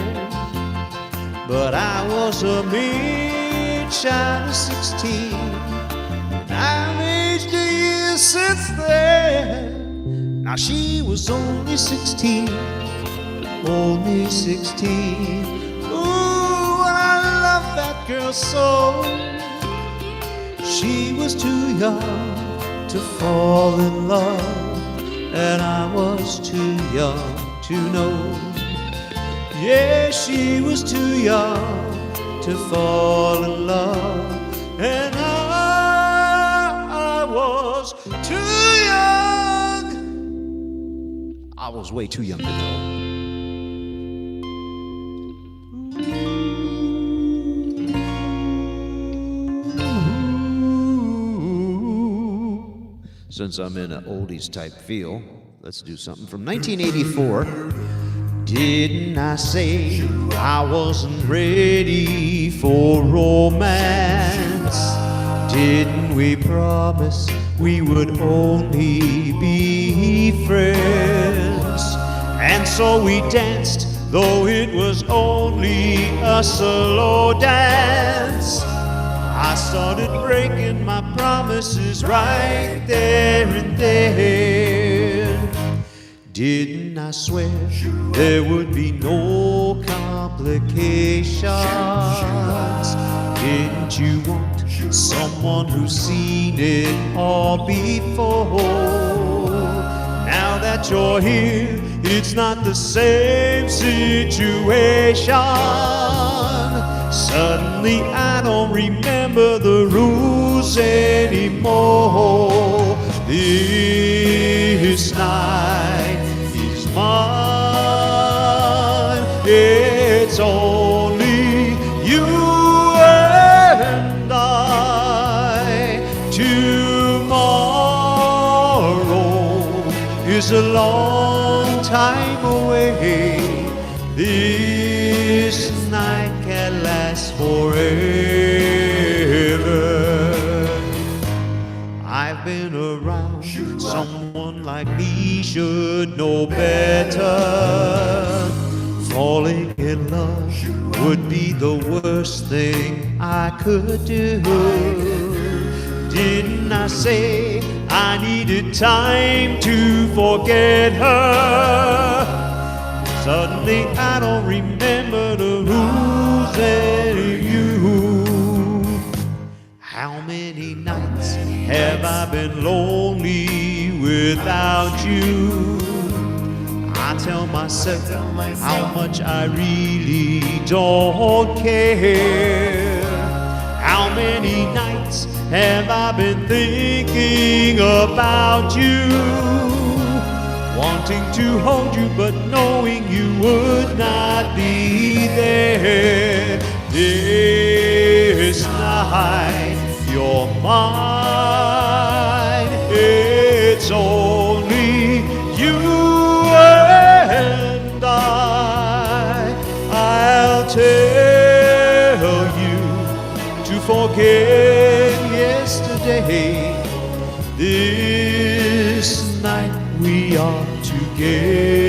But I was a mere child of 16, and I've aged a year since then. Now she was only 16, only 16. Ooh, I love that girl so. She was too young to fall in love, and I was too young to know. Yeah, she was too young to fall in love, and I was too young. I was way too young to know. Since I'm in an oldies type feel, let's do something from 1984. Didn't I say I wasn't ready for romance? Didn't we promise we would only be friends? And so we danced, though it was only a slow dance. I started breaking my promises right there and then. Didn't I swear there would be no complications? Didn't you want someone who's seen it all before? Now that you're here, it's not the same situation. Suddenly I don't remember the rules anymore. This night is mine. It's only you and I. tomorrow is a long time away. This night can last forever. I've been around, someone like me should know better. Falling in love would be the worst thing I could do. Didn't I say I needed time to forget her? Suddenly I don't remember the rules and you. How many nights have I been lonely without you? I tell myself how much I really don't care. How many nights have I been thinking about you? Wanting to hold you, but knowing you would not be there. This night you're mine. It's only you and I'll tell you to forget yesterday. This night we are together.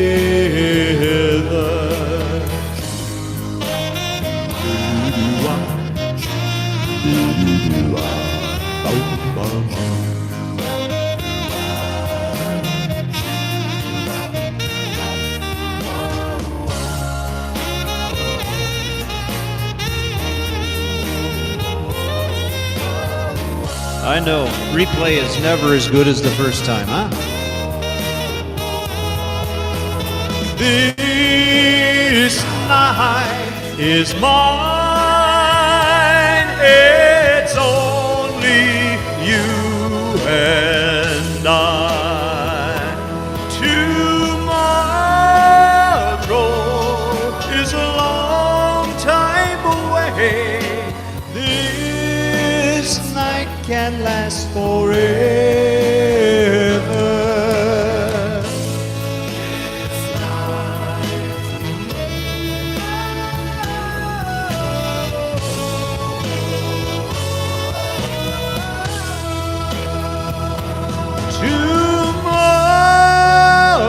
I know, replay is never as good as the first time, huh? This night is mine. It's only you and I. Tomorrow is a long time away. This night can last forever.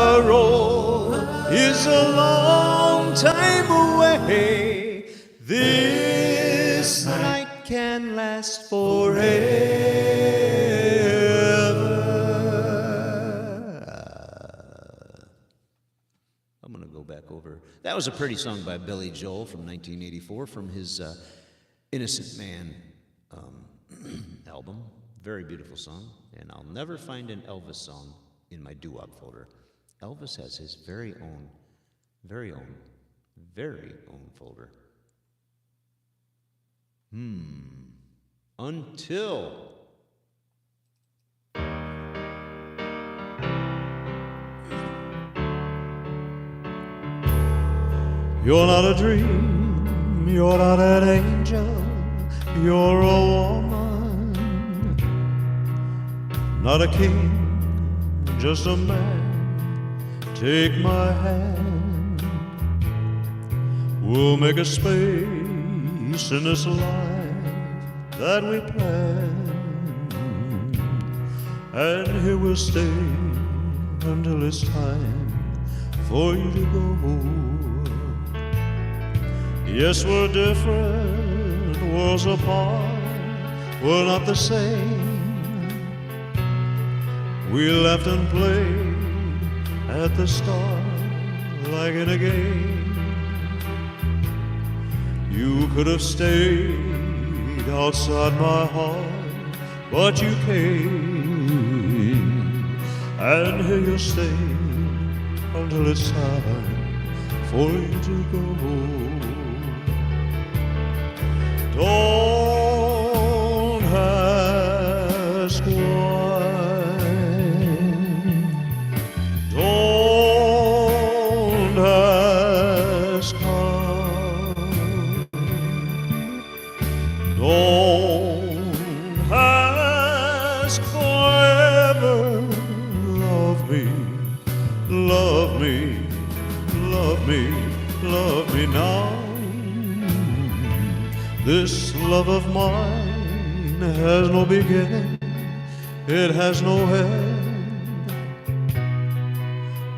Tomorrow is a long time away. This night can last forever. I'm going to go back over. That was a pretty song by Billy Joel from 1984 from his Innocent Man album. Very beautiful song. And I'll never find an Elvis song in my doo-wop folder. Elvis has his very own folder. Until. You're not a dream, you're not an angel, you're a woman, not a king, just a man. Take my hand, we'll make a space in this life that we planned, and here we'll stay until it's time for you to go. Yes, we're different, worlds apart, we're not the same. We laughed and played at the start like in a game. You could have stayed outside my heart, but you came, and here you'll stay until it's time for you to go. Don't ask why. Don't ask how. Don't ask last forever. Love me, love me, love me, love me now. This love of mine has no beginning, it has no end.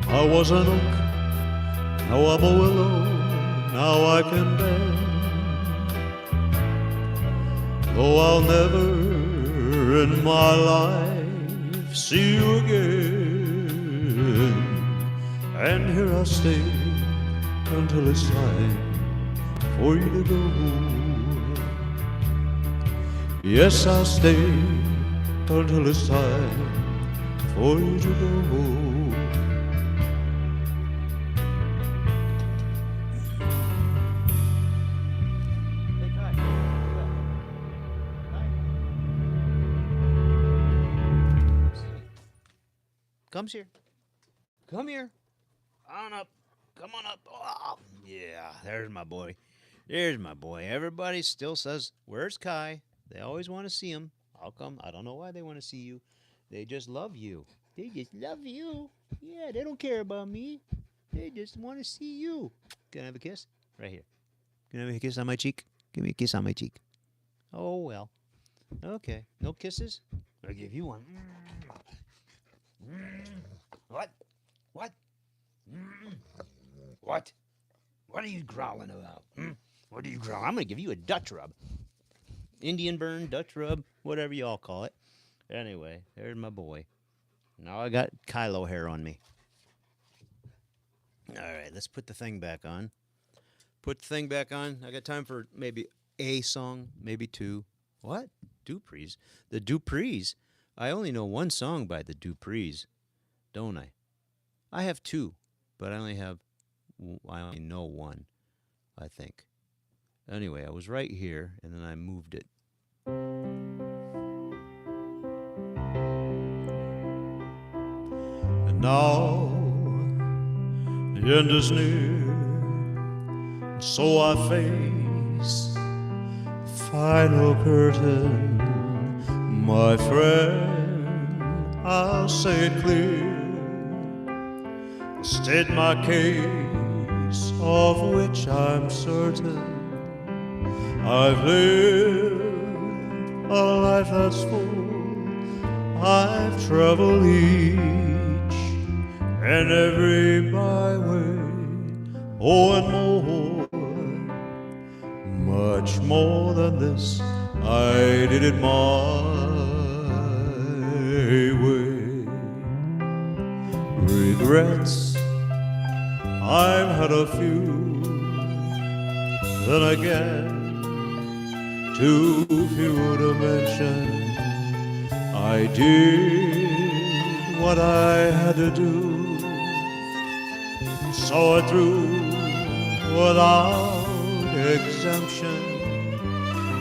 I was an oak, now I'm a willow, now I can bend. Though I'll never in my life see you again, and here I'll stay until it's time for you to go. Yes, I'll stay until it's time for you to go. Comes here. Come here. On up. Come on up. Oh, yeah, there's my boy. There's my boy. Everybody still says, where's Kai? They always want to see him. How come? I don't know why they want to see you. They just love you. They just love you. Yeah, they don't care about me. They just want to see you. Can I have a kiss? Right here. Can I have a kiss on my cheek? Give me a kiss on my cheek. Oh, well. Okay. No kisses? I'll give you one. What? What? What? What are you growling about? What are you growling? I'm going to give you a Dutch rub. Indian burn, Dutch rub, whatever you all call it. Anyway, there's my boy. Now I got Kylo hair on me. All right, let's put the thing back on. Put the thing back on. I got time for maybe a song, maybe two. What? Duprees. The Duprees. I only know one song by the Duprees, don't I? I have two, but I only know one, I think. Anyway, I was right here, and then I moved it. And now the end is near, and so I face the final curtain. My friend, I'll say it clear, state my case, of which I'm certain. I've lived a life that's full. I've traveled each and every byway, oh, and more, much more than this. I did it my way. Regrets, I've had a few. Then again, too few to mention. I did what I had to do, saw it through without exemption.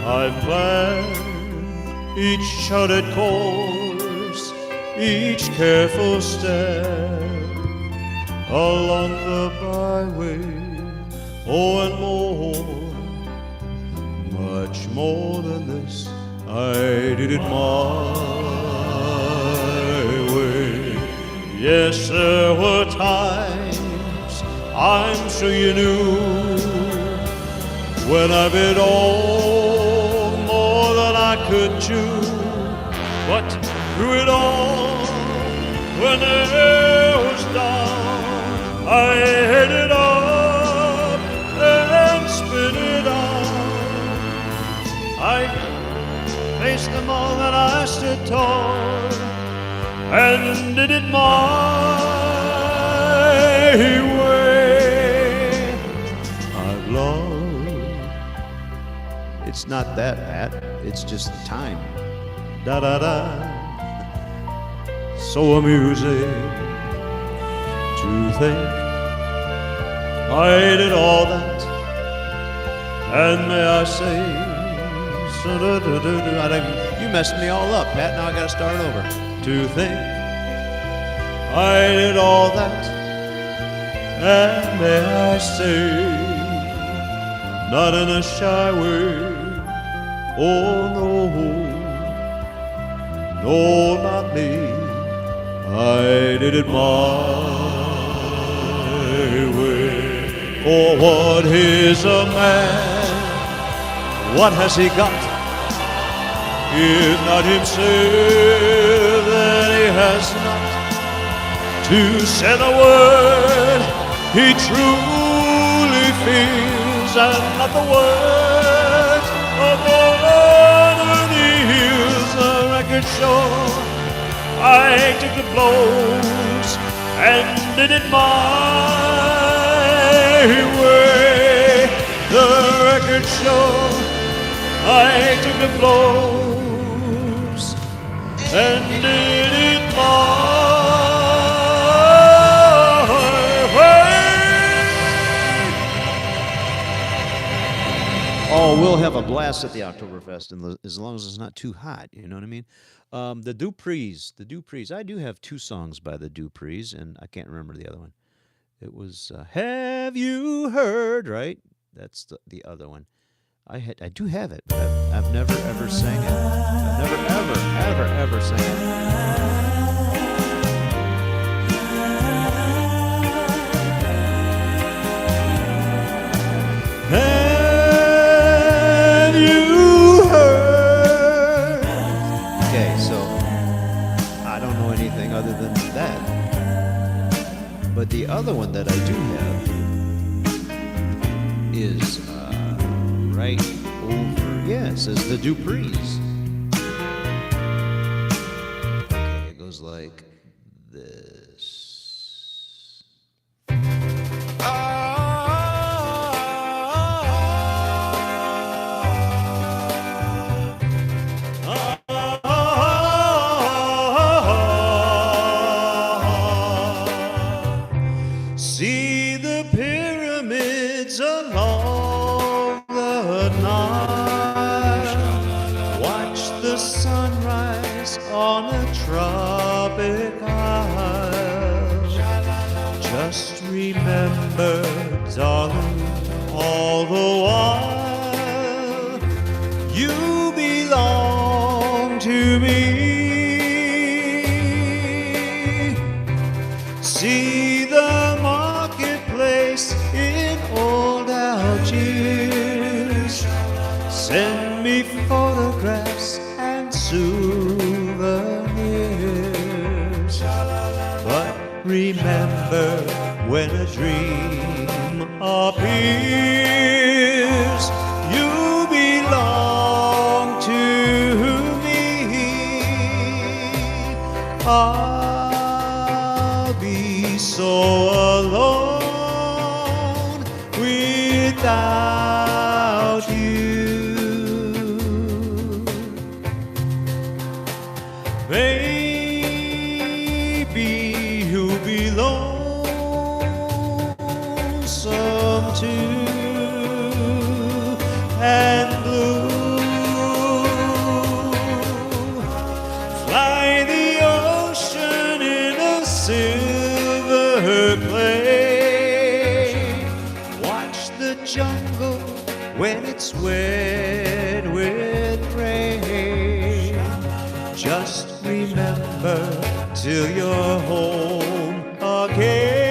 I've planned each charted course, each careful step along the byway, oh, and more, much more than this. I did it my way. Yes, there were times, I'm sure you knew, when I bit all more than I could chew. But through it all, when the air was down, I ate it up and spit it out. I faced them all and I stood tall and did it my way. I've loved. It's not that, Pat. It's just time. Da da da. So amusing to think I did all that, and may I say, You messed me all up, Pat. Now I gotta start over. to think I did all that, and may I say, not in a shy way, oh no, No, not me. I did it my way. For what is a man? What has he got? If not himself, then he has not to say the word he truly feels, and not the words of one who kneels. The record show I took the blows and did it my way. The record show I took the blows and did it my way. Oh, we'll have a blast at the Oktoberfest, as long as it's not too hot. You know what I mean? The Duprees. I do have two songs by the Duprees, and I can't remember the other one. It was "Have You Heard?" Right? That's the other one. I do have it, but I've never ever sang it. I've never ever sang it. Have you heard? Okay, so I don't know anything other than that. But the other one that I do have is right over. Yeah, it says the Duprees. Okay, it goes like this. See the pyramids along the Nile. Watch the sunrise on a tropic isle. Just remember, darling, all the while you belong to me. See the marketplace in old Algiers. Send me photographs and souvenirs. But remember, when a dream appears, you belong to me. I'll be so alone without you. Maybe you'll be lonesome too, and blue. Fly the ocean in a silver plane. Watch the jungle when it's wet with rain. Just remember till you're home again.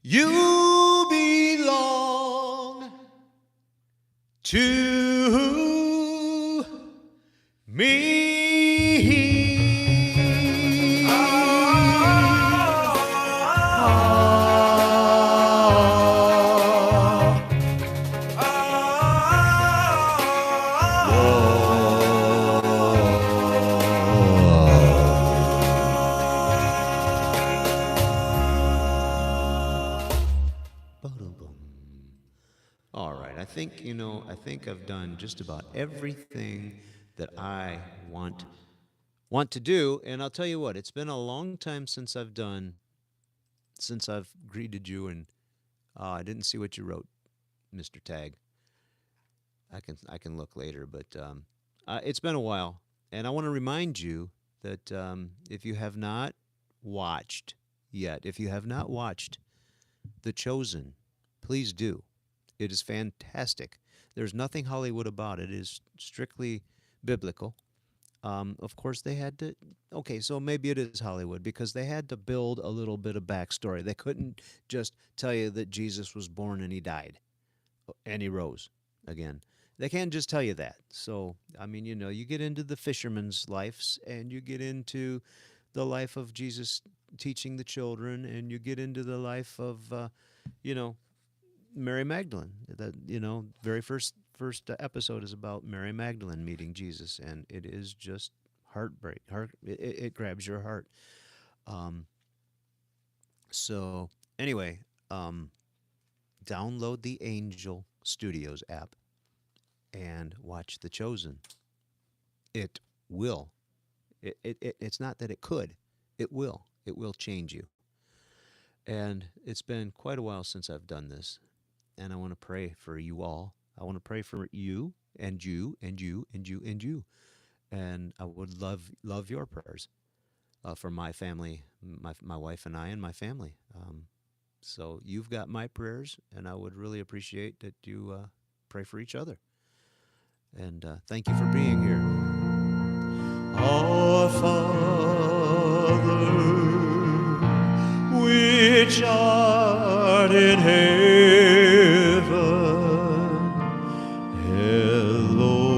You belong to me. All right, I think I've done just about everything that I want to do, and I'll tell you what, it's been a long time since I've greeted you, and I didn't see what you wrote, Mr. Tag. I can look later, but it's been a while, and I want to remind you that if you have not watched yet, if you have not watched The Chosen, please do. It is fantastic. There's nothing Hollywood about it. It is strictly biblical. Of course, they had to. Okay, so maybe it is Hollywood because they had to build a little bit of backstory. They couldn't just tell you that Jesus was born and he died and he rose again. They can't just tell you that. So, I mean, you get into the fishermen's lives and you get into the life of Jesus teaching the children and you get into the life of, you know, Mary Magdalene. That very first episode is about Mary Magdalene meeting Jesus, and it is just it grabs your heart. Um, so anyway, download the Angel Studios app and watch The Chosen. It will. It's not that it could. It will. It will change you. And it's been quite a while since I've done this. And I want to pray for you all. I want to pray for you and you and you and you and you. And I would love your prayers for my family, my wife and I and my family. So you've got my prayers, and I would really appreciate that you pray for each other. And thank you for being here. Our Father, which art in heaven, hallowed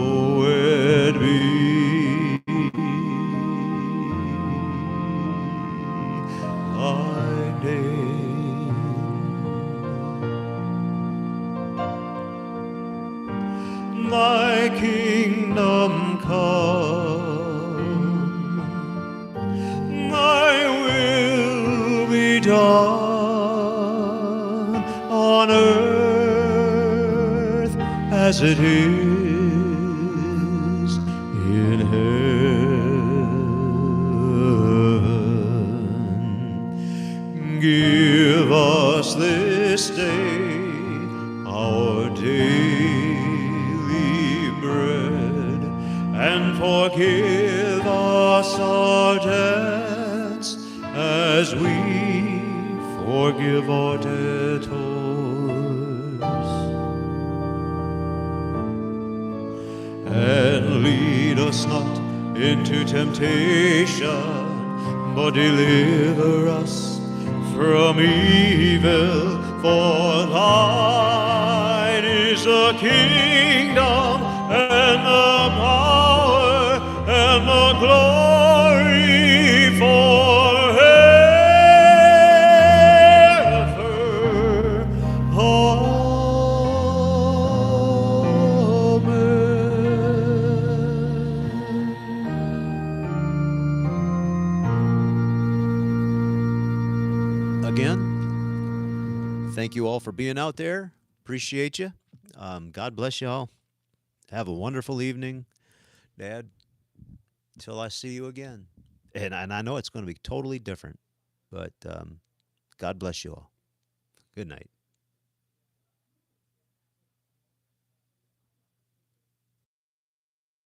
be thy name. Thy kingdom come, thy will be done on earth as it is in heaven. Give us this day our daily bread, and forgive us our debts as we forgive our debtors. And lead us not into temptation, but deliver us from evil. For thine is the kingdom and the power and the glory forever. Amen. Again, thank you all for being out there. Appreciate you. God bless you all. Have a wonderful evening, Dad. Till I see you again. And I know it's going to be totally different, but God bless you all. Good night.